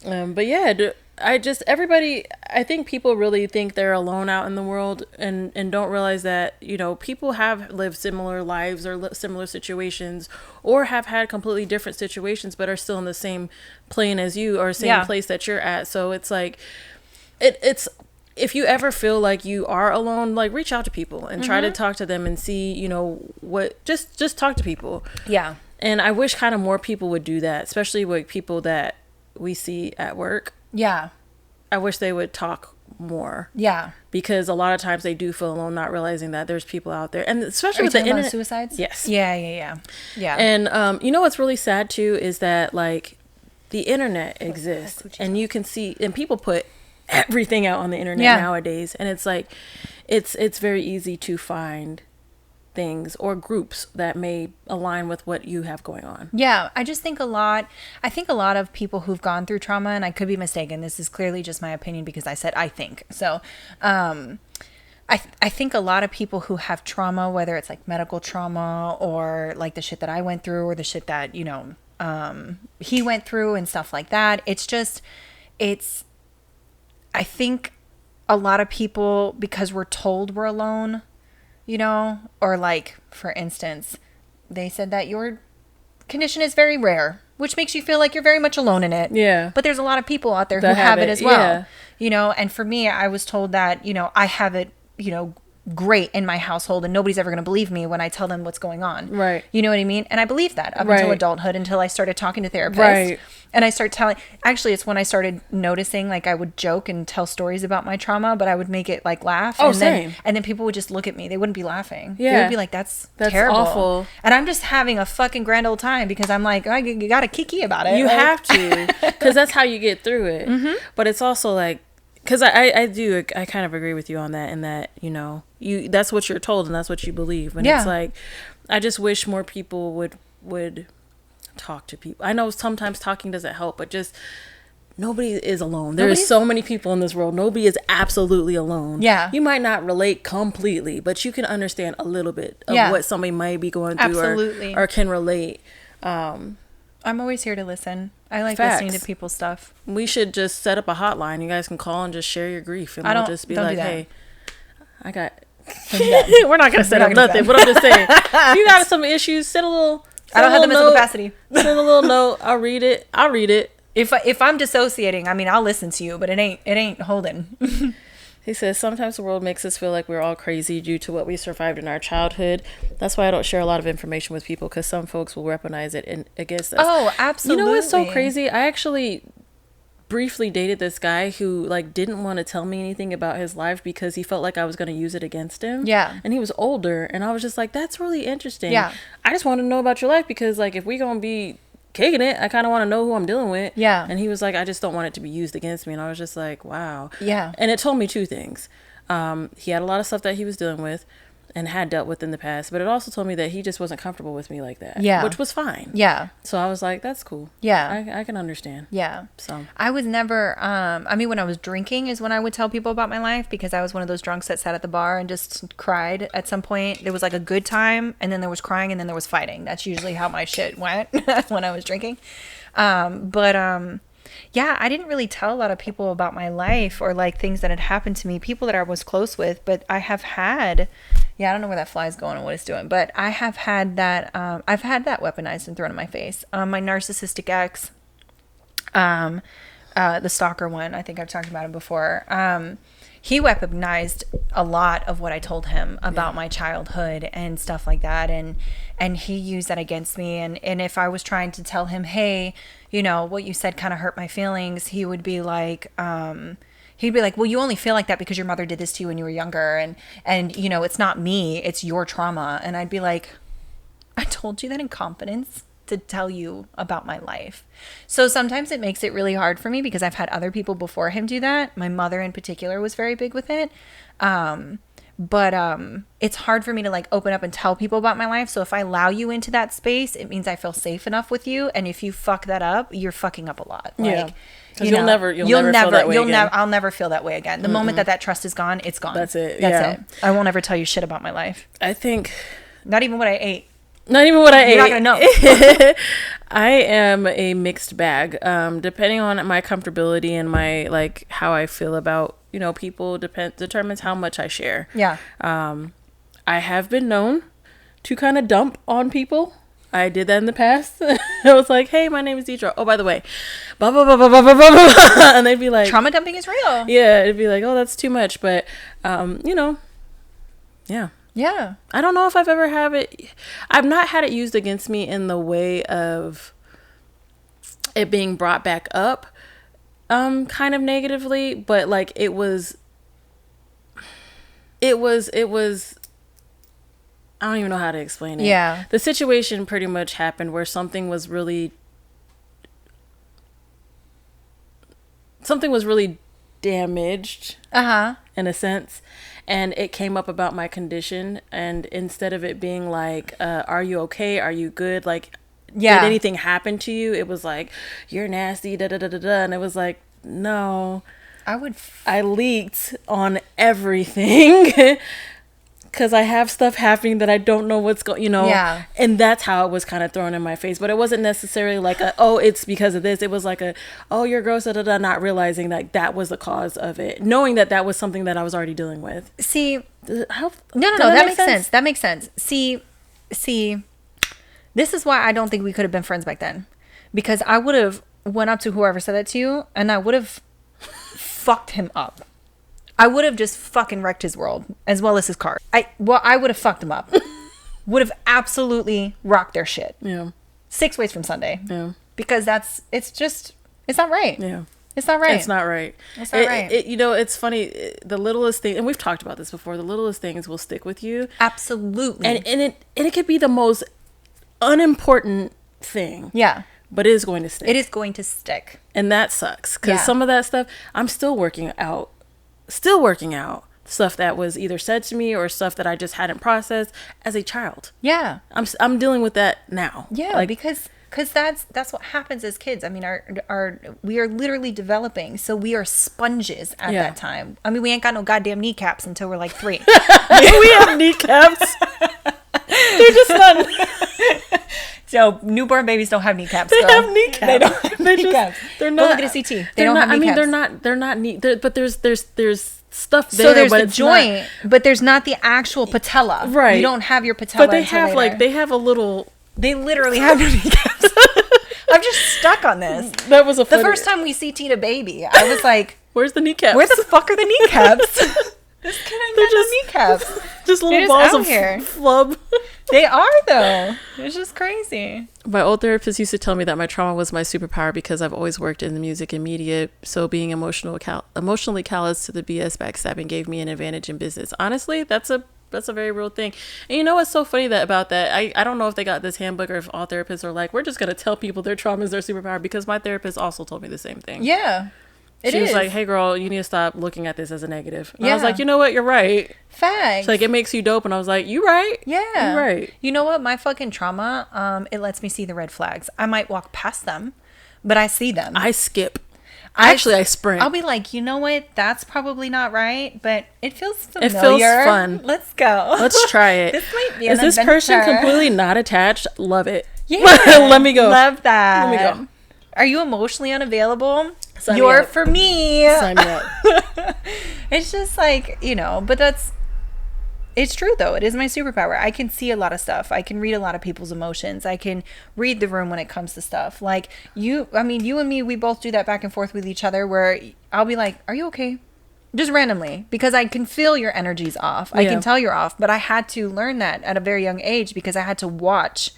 But yeah, I think people really think they're alone out in the world and don't realize that, you know, people have lived similar lives or similar situations or have had completely different situations, but are still in the same plane as you or same place that you're at. So it's like, it's, if you ever feel like you are alone, like reach out to people and try to talk to them and see, you know, just talk to people. Yeah. And I wish kind of more people would do that, especially with people that we see at work. Yeah. I wish they would talk more. Yeah. Because a lot of times they do feel alone, not realizing that there's people out there. And especially with the internet. Suicides? Yes. Yeah. And you know what's really sad too is that like the internet exists and you can see, and people put everything out on the internet nowadays. And it's like, it's very easy to find things or groups that may align with what you have going on. Yeah, I think a lot of people who've gone through trauma, and I could be mistaken, this is clearly just my opinion because I said I think. So, I think a lot of people who have trauma, whether it's like medical trauma or like the shit that I went through or the shit that, you know, he went through and stuff like that. I think a lot of people, because we're told we're alone, you know, or like, for instance, they said that your condition is very rare, which makes you feel like you're very much alone in it. Yeah. But there's a lot of people out there who have it as well. You know, and for me, I was told that, you know, I have it, you know, great in my household and nobody's ever going to believe me when I tell them what's going on. Right. You know what I mean? And I believed that up until adulthood, until I started talking to therapists. Right. And I started actually it's when I started noticing, like I would joke and tell stories about my trauma, but I would make it like laugh. Oh, and same. And then people would just look at me. They wouldn't be laughing. Yeah. They would be like, that's terrible. Awful. And I'm just having a fucking grand old time because I'm like, you got to kiki about it. You have to, because that's how you get through it. Mm-hmm. But it's also like, because I kind of agree with you on that, in that, you know, that's what you're told and that's what you believe. And it's like, I just wish more people would talk to people. I know sometimes talking doesn't help, but just nobody is alone. There is so many people in this world. Nobody is absolutely alone. Yeah. You might not relate completely, but you can understand a little bit of what somebody might be going through or can relate. I'm always here to listen. I like listening to people's stuff. We should just set up a hotline. You guys can call and just share your grief, and we'll just be like, "Hey, I got." We're not gonna set up nothing, but I'm just saying, if you got some issues, send a little. I don't have the mental capacity. Send a little note. I'll read it. If I'm dissociating, I mean, I'll listen to you, but it ain't holding. He says, sometimes the world makes us feel like we're all crazy due to what we survived in our childhood. That's why I don't share a lot of information with people, because some folks will weaponize it against us. Oh, absolutely. You know what's so crazy? I actually briefly dated this guy who like didn't want to tell me anything about his life because he felt like I was going to use it against him. Yeah. And he was older, and I was just like, that's really interesting. Yeah. I just want to know about your life because like if we going to be kicking it, I kind of want to know who I'm dealing with. Yeah. And he was like, I just don't want it to be used against me. And I was just like, wow. Yeah. And it told me two things. He had a lot of stuff that he was dealing with and had dealt with in the past, but it also told me that he just wasn't comfortable with me like that. Yeah. Which was fine. Yeah. So I was like, that's cool. Yeah. I can understand. Yeah. So I was never, I mean, when I was drinking is when I would tell people about my life, because I was one of those drunks that sat at the bar and just cried at some point. There was like a good time, and then there was crying, and then there was fighting. That's usually how my shit went when I was drinking. Yeah, I didn't really tell a lot of people about my life or like things that had happened to me, people that I was close with, but I have had, I don't know where that fly is going and what it's doing, but I have had that, I've had that weaponized and thrown in my face. My narcissistic ex, the stalker one, I think I've talked about him before. He weaponized a lot of what I told him about my childhood and stuff like that. And he used that against me. And if I was trying to tell him, hey, you know, what you said kind of hurt my feelings, he would be like, well, you only feel like that because your mother did this to you when you were younger. And, you know, it's not me, it's your trauma. And I'd be like, I told you that in confidence. to tell you about my life. So sometimes it makes it really hard for me because I've had other people before him do that. My mother in particular was very big with it. But it's hard for me to like open up and tell people about my life. So if I allow you into that space, it means I feel safe enough with you. And if you fuck that up, you're fucking up a lot. Like, because you'll never feel that way again. I'll never feel that way again. The moment that trust is gone, it's gone. That's it. That's it. I won't ever tell you shit about my life. I think not even what I ate. Not even what I ate. You're not gonna know. I am a mixed bag. Depending on my comfortability and my like how I feel about people determines how much I share. Yeah. I have been known to kind of dump on people. I did that in the past. I was like, "Hey, my name is Deidre. Oh, by the way, blah blah blah blah blah blah blah," and they'd be like, "Trauma dumping is real." Yeah, it'd be like, "Oh, that's too much," but yeah. Yeah. I don't know if I've ever had it. I've not had it used against me in the way of it being brought back up kind of negatively, but like it was I don't even know how to explain it. Yeah. The situation pretty much happened where something was really damaged. In a sense. And it came up about my condition, and instead of it being like, are you okay? Are you good? Like, did anything happen to you? It was like, you're nasty, da da da da da. And it was like, no. I leaked on everything because I have stuff happening that I don't know what's going, Yeah. And that's how it was kind of thrown in my face. But it wasn't necessarily like it's because of this. It was like you're gross, da da da, not realizing that was the cause of it. Knowing that was something that I was already dealing with. See, no, that makes sense. That makes sense. See, this is why I don't think we could have been friends back then. Because I would have went up to whoever said that to you, and I would have fucked him up. I would have just fucking wrecked his world as well as his car. I would have fucked him up. Would have absolutely rocked their shit. Yeah. 6 ways from Sunday. Yeah. Because it's not right. Yeah. It's not right. It's not right. It's not right. It's funny. The littlest thing, and we've talked about this before, the littlest things will stick with you. Absolutely. And it could be the most unimportant thing. Yeah. But it is going to stick. It is going to stick. And that sucks. Because some of that stuff, I'm still working out stuff that was either said to me or stuff that I just hadn't processed as a child. Yeah. I'm dealing with that now. Yeah, like, because that's what happens as kids. I mean, we are literally developing, so we are sponges at that time. I mean, we ain't got no goddamn kneecaps until we're like 3. We have kneecaps. They're just not. So newborn babies don't have kneecaps. They have kneecaps. They don't have kneecaps. They're not. Go look at a CT. They don't have kneecaps. I mean, they're not neat. But there's stuff there. So there's but the it's joint, but there's not the actual patella. Right. You don't have your patella. But they have a little. They literally have no kneecaps. I'm just stuck on this. That was the first time we CT'd a baby. I was like, "Where's the kneecaps? Where the fuck are the kneecaps?" This kid ain't got no kneecaps. Just little balls of flub. They are though. It's just crazy. My old therapist used to tell me that my trauma was my superpower because I've always worked in the music and media. So being emotionally callous to the BS backstabbing gave me an advantage in business. Honestly, that's a very real thing. And you know what's so funny about that? I don't know if they got this handbook or if all therapists are like, we're just going to tell people their trauma is their superpower, because my therapist also told me the same thing. Yeah. She was like, hey girl, you need to stop looking at this as a negative. And I was like, you know what? You're right. Facts. She's like, it makes you dope. And I was like, you right. Yeah. You right. You know what? My fucking trauma, it lets me see the red flags. I might walk past them, but I see them. I skip. I sprint. I'll be like, you know what? That's probably not right, but it feels familiar. It feels fun. Let's go. Let's try it. This might be Is this person completely not attached? Love it. Yeah. Let me go. Love that. Let me go. Are you emotionally unavailable? You're for me. Sign me up. It's just like, but it's true though. It is my superpower. I can see a lot of stuff. I can read a lot of people's emotions. I can read the room when it comes to stuff. Like you and me, we both do that back and forth with each other where I'll be like, are you okay? Just randomly, because I can feel your energy's off. I can tell you're off, but I had to learn that at a very young age because I had to watch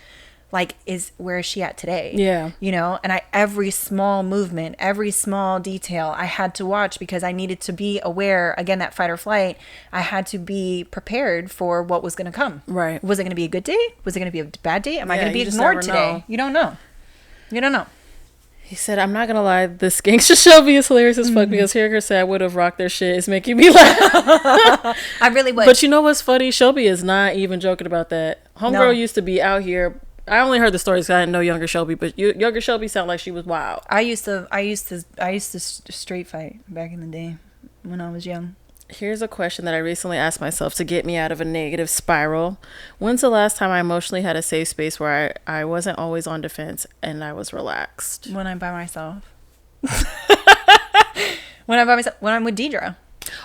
like, where is she at today? Yeah. You know, and every small movement, every small detail I had to watch because I needed to be aware, again, that fight or flight. I had to be prepared for what was going to come. Right. Was it going to be a good day? Was it going to be a bad day? Am I Yeah, going to be you just ignored never today? know. You don't know. You don't know. He said, I'm not going to lie, this gangster Shelby is hilarious as fuck because hearing her say I would have rocked their shit is making me laugh. I really would. But you know what's funny? Shelby is not even joking about that. Homegirl No. used to be out here. I only heard the stories because I didn't know younger Shelby, but younger Shelby sounded like she was wild. I used to straight fight back in the day when I was young. Here's a question that I recently asked myself to get me out of a negative spiral. When's the last time I emotionally had a safe space where I wasn't always on defense and I was relaxed? When I'm by myself. When I'm with Deidre.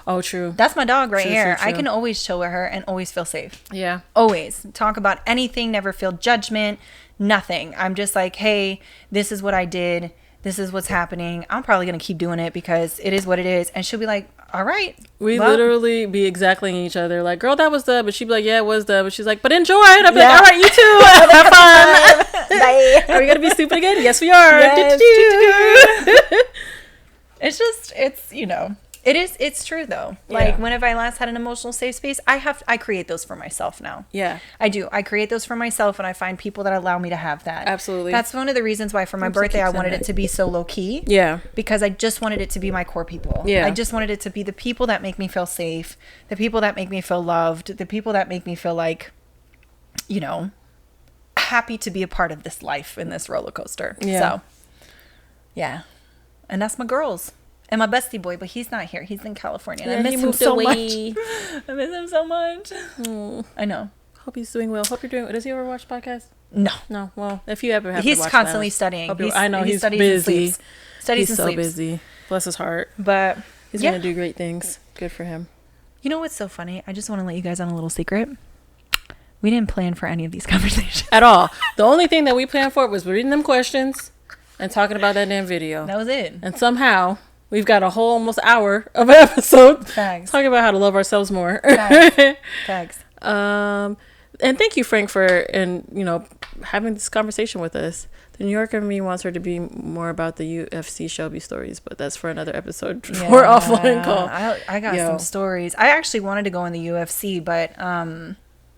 Oh, true. That's my dog right True, here. true, I true. can always chill with her and always feel safe. Yeah. Always. Talk about anything, never feel judgment, nothing. I'm just like, hey, this is what I did. This is what's happening. I'm probably going to keep doing it because it is what it is. And she'll be like, all right. We well, literally be exactly each other. Like, girl, that was dub. But she'd be like, yeah, it was dub. But she's like, but enjoy it. I'd be Yeah. like, all right, you too. Have fun. Bye. Are we going to be stupid again? Yes, we are. Yes. Do-do-do. It's just, it's true though. Like, when have I last had an emotional safe space? I create those for myself now. Yeah. I do. I create those for myself and I find people that allow me to have that. Absolutely. That's one of the reasons why for my birthday I wanted it to be so low key. Yeah. Because I just wanted it to be my core people. Yeah. I just wanted it to be the people that make me feel safe, the people that make me feel loved, the people that make me feel like, you know, happy to be a part of this life in this roller coaster. Yeah. So, yeah. And that's my girls. And my bestie boy, but he's not here. He's in California. And I miss him so much. I miss him so much. I know. Hope he's doing well. Hope you're doing. Does he ever watch podcasts? No. No. Well, if you ever have He's to watch constantly them, studying. I know he's studies busy. and sleeps. Studies He's and so sleeps. busy. Bless his heart. But He's yeah. gonna do great things. Good for him. You know what's so funny? I just want to let you guys on a little secret. We didn't plan for any of these conversations At all. The only thing that we planned for was reading them questions and talking about that damn video. That was it. And somehow we've got a whole almost hour of an episode Facts. talking about how to love ourselves more. Facts. And thank you, Frank, for having this conversation with us. The New Yorker in me wants her to be more about the UFC Shelby stories, but that's for another episode for offline call. I got some stories. I actually wanted to go in the UFC, but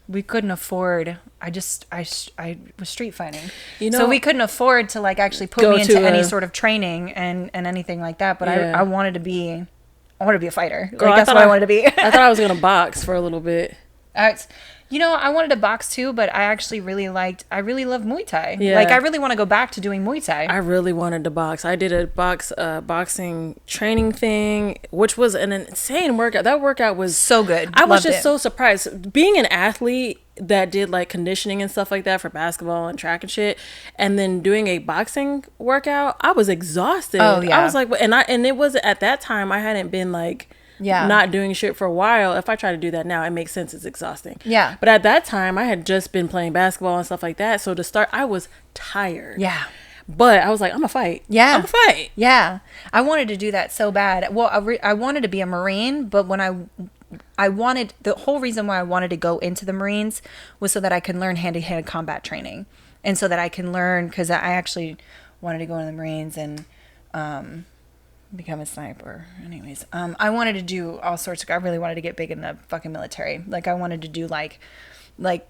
we couldn't afford. I was street fighting, so we couldn't afford to like actually put me into any sort of training and anything like that. But I wanted to be a fighter. Girl, like, that's what I wanted to be. I thought I was gonna box for a little bit. I wanted to box too, but I actually really love Muay Thai. Yeah. Like, I really want to go back to doing Muay Thai. I really wanted to box. I did a boxing training thing, which was an insane workout. That workout was so good. I was Loved just it. so surprised. Being an athlete that did like conditioning and stuff like that for basketball and track and shit, and then doing a boxing workout, I was exhausted. Oh, yeah. I was like, and it was at that time I hadn't been like not doing shit for a while. If I try to do that now, it makes sense. It's exhausting. Yeah. But at that time, I had just been playing basketball and stuff like that. So to start, I was tired. Yeah. But I was like, I'm a fight. Yeah. I'm a fight. Yeah. I wanted to do that so bad. Well, I wanted to be a Marine, but when I wanted, the whole reason why I wanted to go into the Marines was so that I could learn hand-to-hand combat training. And so that I can learn, because I actually wanted to go into the Marines and become a sniper. Anyways, I wanted to do all sorts of, I really wanted to get big in the fucking military. Like, I wanted to do like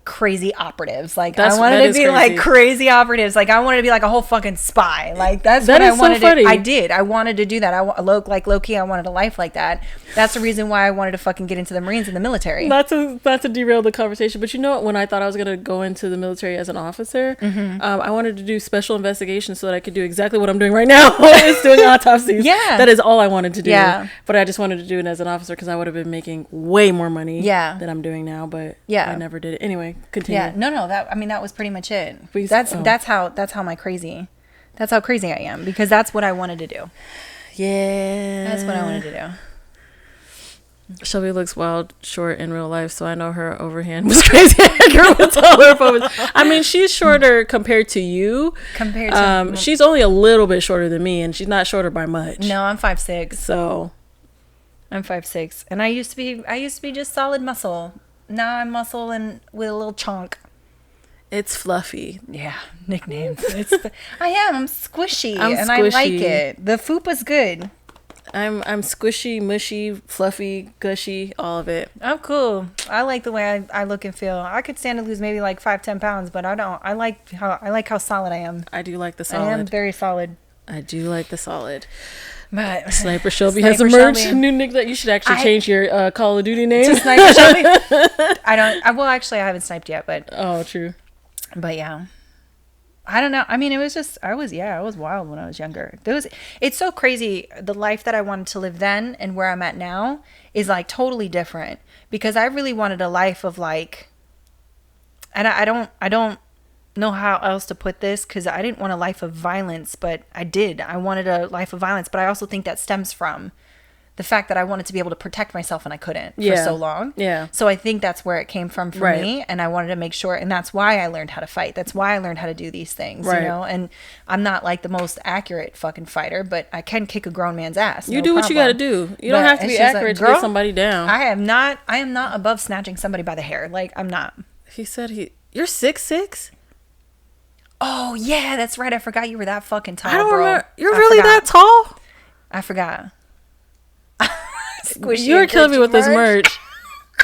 crazy operatives. Like, I wanted to be like crazy operatives. Like, I wanted to be like a whole fucking spy. Like, that's what I wanted to do. I did. I wanted to do that. Low key, I wanted a life like that. That's the reason why I wanted to fucking get into the Marines and the military. Not to derail the conversation, but you know what? When I thought I was going to go into the military as an officer, I wanted to do special investigations so that I could do exactly what I'm doing right now. Is doing autopsies. Yeah. That is all I wanted to do. Yeah. But I just wanted to do it as an officer because I would have been making way more money than I'm doing now. But I never did it. Anyway, continue. Yeah. No. That was pretty much it. That's how crazy I am, because that's what I wanted to do. Yeah. That's what I wanted to do. Shelby looks wild short in real life, so I know her overhand was crazy. I mean, she's shorter compared to you. She's only a little bit shorter than me, and she's not shorter by much. No, I'm 5'6". So I'm 5'6", and I used to be just solid muscle. Now I'm muscle and with a little chunk. It's fluffy. Yeah, nicknames. I'm squishy, I'm and I like it. The fupa's good. I'm squishy, mushy, fluffy, gushy, all of it. I'm cool. I like the way I look and feel. I could stand to lose maybe like 5-10 pounds, but I don't. I like how solid I am. I do like the solid. I am very solid. I do like the solid. But Sniper Shelby has emerged. New nickname. You should actually change your Call of Duty name to Sniper Shelby. Well, actually, I haven't sniped yet, but true. But yeah. I don't know. I mean, it was just, I was wild when I was younger. It's so crazy. The life that I wanted to live then and where I'm at now is like totally different, because I really wanted a life of like, and I don't know how else to put this, because I didn't want a life of violence, but I did. I wanted a life of violence, but I also think that stems from the fact that I wanted to be able to protect myself and I couldn't for so long. Yeah. So I think that's where it came from for me. And I wanted to make sure. And that's why I learned how to fight. That's why I learned how to do these things, you know? And I'm not like the most accurate fucking fighter, but I can kick a grown man's ass. You do what you got to do. You don't have to be accurate to get somebody down. I am not above snatching somebody by the hair. Like, I'm not. He said you're 6'6"? Oh, yeah, that's right. I forgot you were that fucking tall, I don't bro. remember. You're really that tall? I forgot. You're killing me with this merch.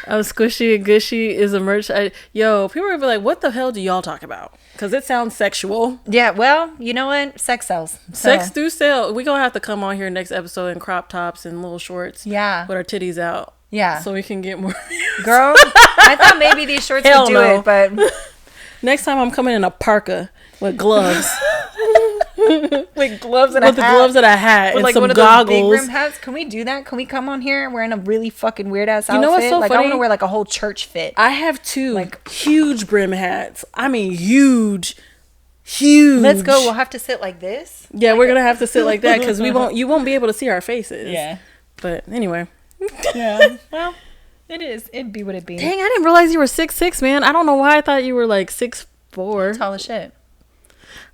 Squishy and Gushy is a merch. People are gonna be like, what the hell do y'all talk about? Because it sounds sexual. Yeah, well, you know what? Sex sells. Sex do sell. We're gonna have to come on here next episode in crop tops and little shorts. Yeah. With our titties out. Yeah. So we can get more views. Girl, I thought maybe these shorts would do it, but next time I'm coming in a parka with gloves. with gloves and with the gloves and a hat and like some one of goggles. Those big rim hats. Can we do that? Can we come on here wearing a really fucking weird ass outfit? You know what's so like funny? I want to wear like a whole church fit. I have two huge brim hats. I mean huge. Let's go. We'll have to sit like this. Yeah, we're gonna have to sit like that because you won't be able to see our faces. Yeah. But anyway. Yeah. Well, it'd be what it be. Dang, I didn't realize you were 6'6", man. I don't know why I thought you were like 6'4". Tall as shit.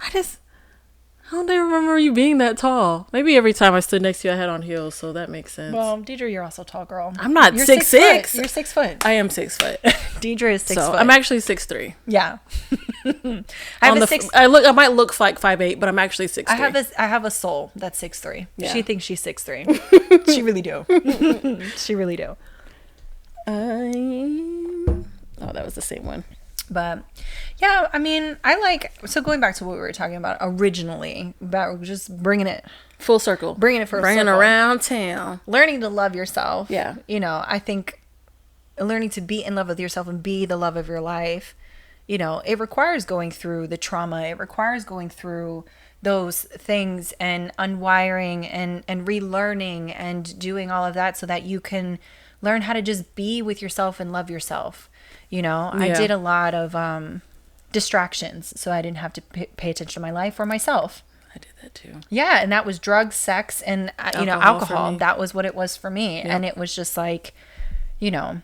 I don't even remember you being that tall. Maybe every time I stood next to you, I had on heels, so that makes sense. Well, Deidre, you're also tall, girl. I'm not 6'6". You're 6 foot. I am 6 foot. Deidre is 6 foot. I'm actually 6'3". Yeah. I might look like 5'8", but I'm actually 6'3". I have a soul that's 6'3". Yeah. She thinks she's 6'3". She really do. She really do. Oh, that was the same one. But yeah, I mean, so going back to what we were talking about originally, about just bringing it full circle, bringing around town, learning to love yourself. Yeah. You know, I think learning to be in love with yourself and be the love of your life, you know, it requires going through the trauma. It requires going through those things and unwiring and relearning and doing all of that so that you can learn how to just be with yourself and love yourself. You know, I did a lot of distractions, so I didn't have to pay attention to my life or myself. I did that too. Yeah, and that was drugs, sex, and alcohol. That was what it was for me. Yep. And it was just like, you know,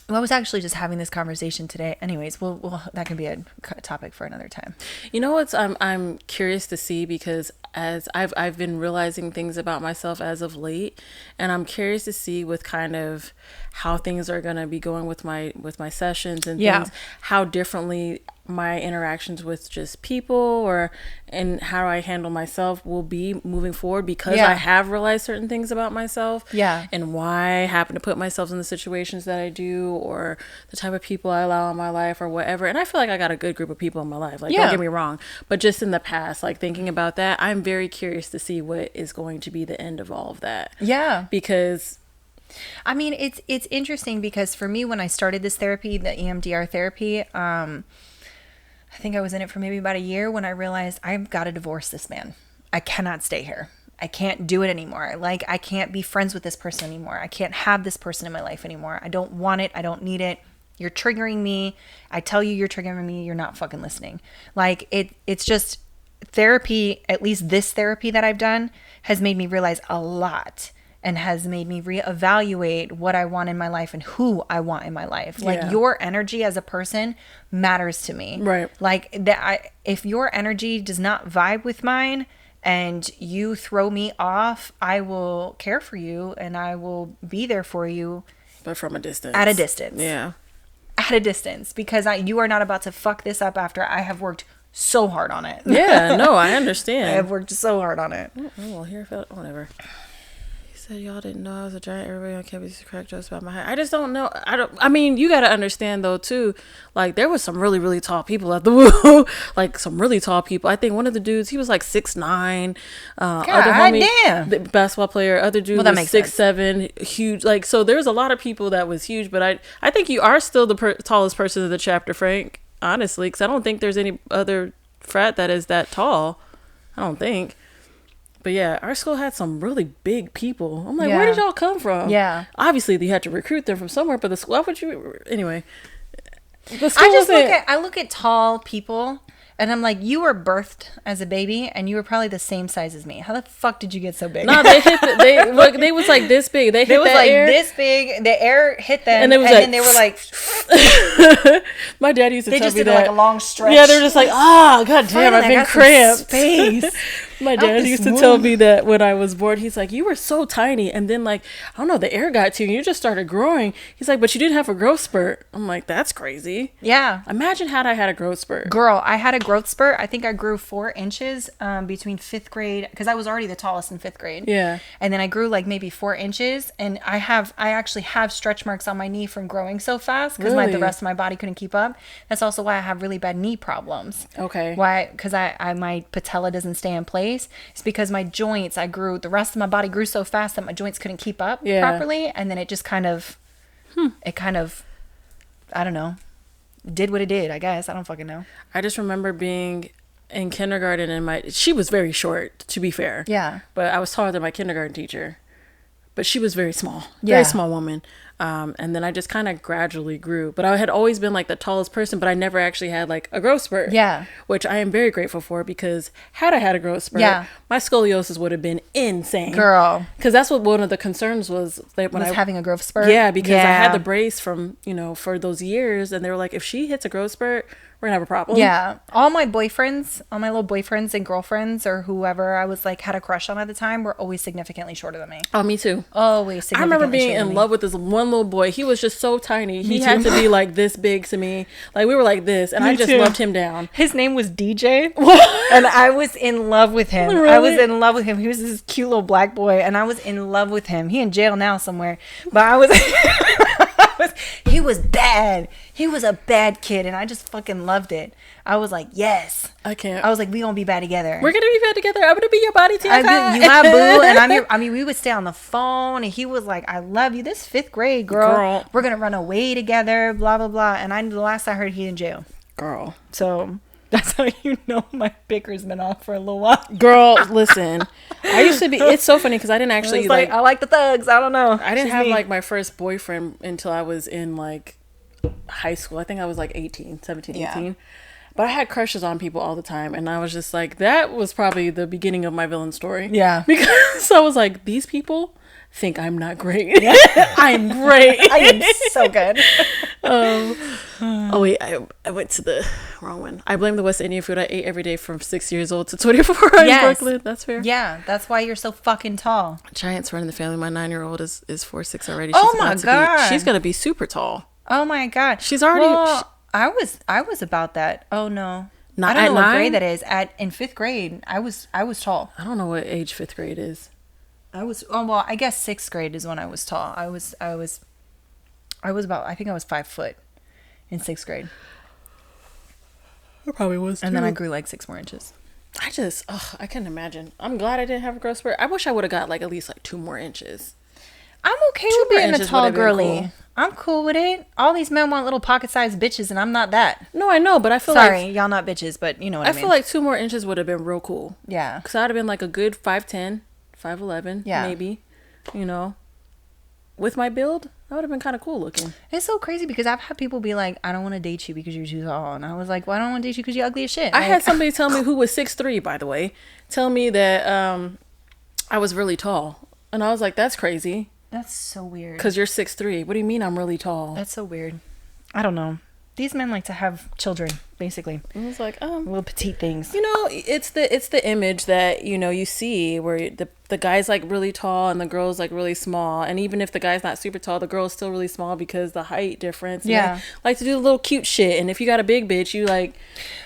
I was actually just having this conversation today. Anyways, we'll that can be a topic for another time. You know what's I'm curious to see, because as I've been realizing things about myself as of late, and I'm curious to see with kind of how things are going to be going with my sessions and things, how differently my interactions with just people and how I handle myself will be moving forward, because I have realized certain things about myself and why I happen to put myself in the situations that I do, or the type of people I allow in my life or whatever. And I feel like I got a good group of people in my life, like don't get me wrong, but just in the past, like thinking about that, I'm very curious to see what is going to be the end of all of that. Yeah, because I mean, it's interesting, because for me, when I started this therapy, the EMDR therapy, I think I was in it for maybe about a year when I realized I've got to divorce this man. I cannot stay here. I can't do it anymore. Like, I can't be friends with this person anymore. I can't have this person in my life anymore. I don't want it. I don't need it. You're triggering me. I tell you you're triggering me. You're not fucking listening. Like, it's just therapy, at least this therapy that I've done, has made me realize a lot. And has made me reevaluate what I want in my life and who I want in my life. Like, your energy as a person matters to me. Right. Like, if your energy does not vibe with mine and you throw me off, I will care for you and I will be there for you. But from a distance. At a distance. Yeah. At at a distance because you are not about to fuck this up after I have worked so hard on it. Yeah, no, I understand. I have worked so hard on it. Oh, well, here felt whatever. He said y'all didn't know I was a giant. Everybody on campus used to crack jokes about my height. I just don't know. I mean, you got to understand though too. Like there was some really really tall people at the Woo. Like some really tall people. I think one of the dudes, he was like 6'9". Other homie, damn. the basketball player. Other dude was 6'7", huge. Like so, there's a lot of people that was huge. But I think you are still the tallest person in the chapter, Frank. Honestly, because I don't think there's any other frat that is that tall. I don't think. But yeah, our school had some really big people. I'm like, where did y'all come from? Yeah. Obviously, you had to recruit them from somewhere, but the school, why would you? Anyway. I look at tall people and I'm like, you were birthed as a baby and you were probably the same size as me. How the fuck did you get so big? No, they was like this big. They was like air. This big. The air hit them and, then they were like. My dad used to tell me that. They just did like a long stretch. Yeah, they're just like, god damn, I've been cramped. Space. My dad used to tell me that when I was born. He's like, you were so tiny, and then like I don't know, the air got to you, and you just started growing. He's like, but you didn't have a growth spurt. I'm like, that's crazy. Yeah. Imagine had I had a growth spurt. Girl, I had a growth spurt. I think I grew 4 inches between 5th grade because I was already the tallest in 5th grade. Yeah. And then I grew like maybe 4 inches, and I actually have stretch marks on my knee from growing so fast because the rest of my body couldn't keep up. That's also why I have really bad knee problems. Okay. Why? Because my patella doesn't stay in place. It's because my joints, the rest of my body grew so fast that my joints couldn't keep up properly. And then it just kind of, I don't know, did what it did, I guess. I don't fucking know. I just remember being in kindergarten and she was very short, to be fair. Yeah. But I was taller than my kindergarten teacher. But she was very small. Very small woman. And then I just kind of gradually grew. But I had always been like the tallest person, but I never actually had like a growth spurt. Yeah. Which I am very grateful for because had I had a growth spurt, my scoliosis would have been insane. Girl. Because that's what one of the concerns was. Having a growth spurt? Yeah, because I had the brace from, for those years. And they were like, if she hits a growth spurt, we're gonna have a problem. Yeah. All my little boyfriends and girlfriends or whoever I was like had a crush on at the time were always significantly shorter than me. Oh, me too. Always significantly. I remember being in love with this one little boy. He was just so tiny. He had to be like this big to me. Like we were like this, and I just loved him down. His name was DJ, and I was in love with him. Really? I was in love with him. He was this cute little black boy, and I was in love with him. He in jail now somewhere, but I was. He was bad. He was a bad kid, and I just fucking loved it. I was like, yes. I can't. I was like, we gonna be bad together. We're gonna be bad together. I'm gonna be your body too. You my boo, and I'm your. I mean, we would stay on the phone, and he was like, I love you. This 5th grade girl. We're gonna run away together. Blah blah blah. And the last I heard, he in jail. Girl. So that's how you know my bicker's been off for a little while. Girl, listen. I used to be. It's so funny because I didn't actually like. I like the thugs. I don't know. I didn't have like my first boyfriend until I was in like high school. I think I was like 17, 18. But I had crushes on people all the time, and I was just like, that was probably the beginning of my villain story. Yeah. Because I was like, these people think I'm not great. I'm great. I am so good. Oh wait, I went to the wrong one. I blame the West Indian food I ate every day from 6 years old to 24 in Brooklyn. That's fair. Yeah, that's why you're so fucking tall. Giants run in the family. My 9-year-old is 4'6" already. Oh my god, she's gonna be super tall. Oh my god, she's already. Well, I was about that. Oh no. Not I don't know at what 9? grade that is. In 5th grade, I was tall. I don't know what age 5th grade is. I guess 6th grade is when I was tall. I was about, I think I was 5 foot in 6th grade. I probably was too. And then I grew like 6 more inches. I couldn't imagine. I'm glad I didn't have a growth spurt. I wish I would have got like at least like 2 more inches. I'm okay with being a tall girly. Cool. I'm cool with it. All these men want little pocket-sized bitches, and I'm not that. No, I know, but I feel Sorry, y'all not bitches, but you know what I mean. I feel like 2 more inches would have been real cool. Yeah. Because I'd have been like a good 5'10", 5'11", maybe. With my build, that would have been kind of cool looking. It's so crazy because I've had people be like, I don't want to date you because you're too tall. And I was like, well, I don't want to date you because you're ugly as shit. I had somebody tell me who was 6'3", by the way, tell me that I was really tall. And I was like, that's crazy. That's so weird. Because you're 6'3". What do you mean I'm really tall? That's so weird. I don't know. These men like to have children. basically. I was like, Little petite things. you know, it's the image that, you know, you see where the guy's like really tall and the girl's like really small, and even if the guy's not super tall, the girl's still really small because the height difference. And Yeah. they like to do the little cute shit, and if you got a big bitch, you like,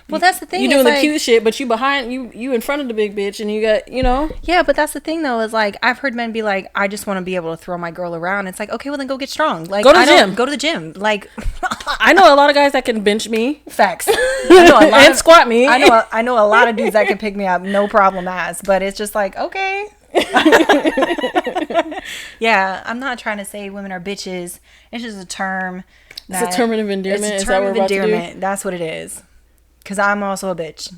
Well, that's the thing. you doing the cute shit, but you behind you in front of the big bitch, and you got, you know. Yeah, but that's the thing though, is like I've heard men be like, I just want to be able to throw my girl around. It's like, okay, well then go get strong. Like Go to the gym. Go to the gym. Like I know a lot of guys that can bench me. Facts. I know a lot and squat me. I know a lot of dudes that can pick me up, no problem ass. But it's just like, okay. Yeah, I'm not trying to say women are bitches. It's just a term. It's a term of endearment. It's a Is that term what of we're about to do? endearment. That's what it is. Because I'm also a bitch.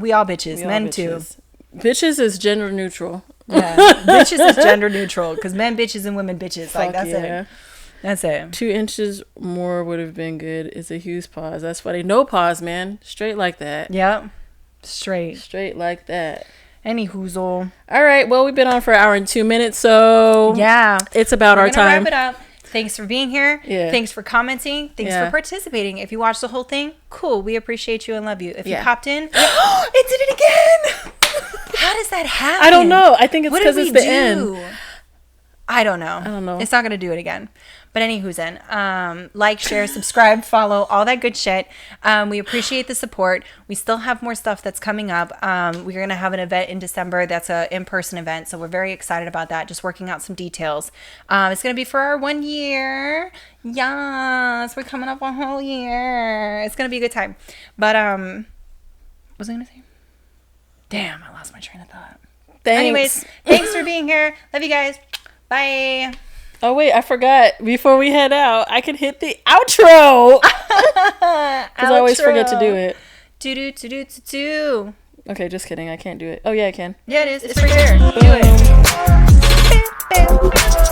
We all bitches. We all Men bitches. too. Bitches is gender neutral. Yeah, bitches is gender neutral. Because men bitches and women bitches. Fuck Like that's yeah. it. That's it. 2 inches more would have been good. It's a huge pause. That's funny. No pause, man. Straight like that. Yep. Straight. Straight like that. Any hoozle. All right. Well, we've been on for an hour and 2 minutes, so Yeah. it's about our time. Wrap it up. Thanks for being here. Yeah. Thanks for commenting. Thanks Yeah. for participating. If you watched the whole thing, cool. We appreciate you and love you. If you Yeah. popped in, it did it again. How does that happen? I don't know. I think it's What because did it's we the do? end. I don't know. I don't know. It's not going to do it again. But anywho's in. Like, share, subscribe, follow, all that good shit. We appreciate the support. We still have more stuff that's coming up. We're going to have an event in December that's a in-person event. So we're very excited about that. Just working out some details. It's going to be for our 1 year. Yes. We're coming up a whole year. It's going to be a good time. But, what was I going to say? Damn, I lost my train of thought. Thanks. Anyways, thanks for being here. Love you guys. Bye. Oh, wait. I forgot. Before we head out, I can hit the outro. Because I always forget to do it. Do. Okay, just kidding. I can't do it. Oh, yeah, I can. Yeah, it is. It's right there. Do it.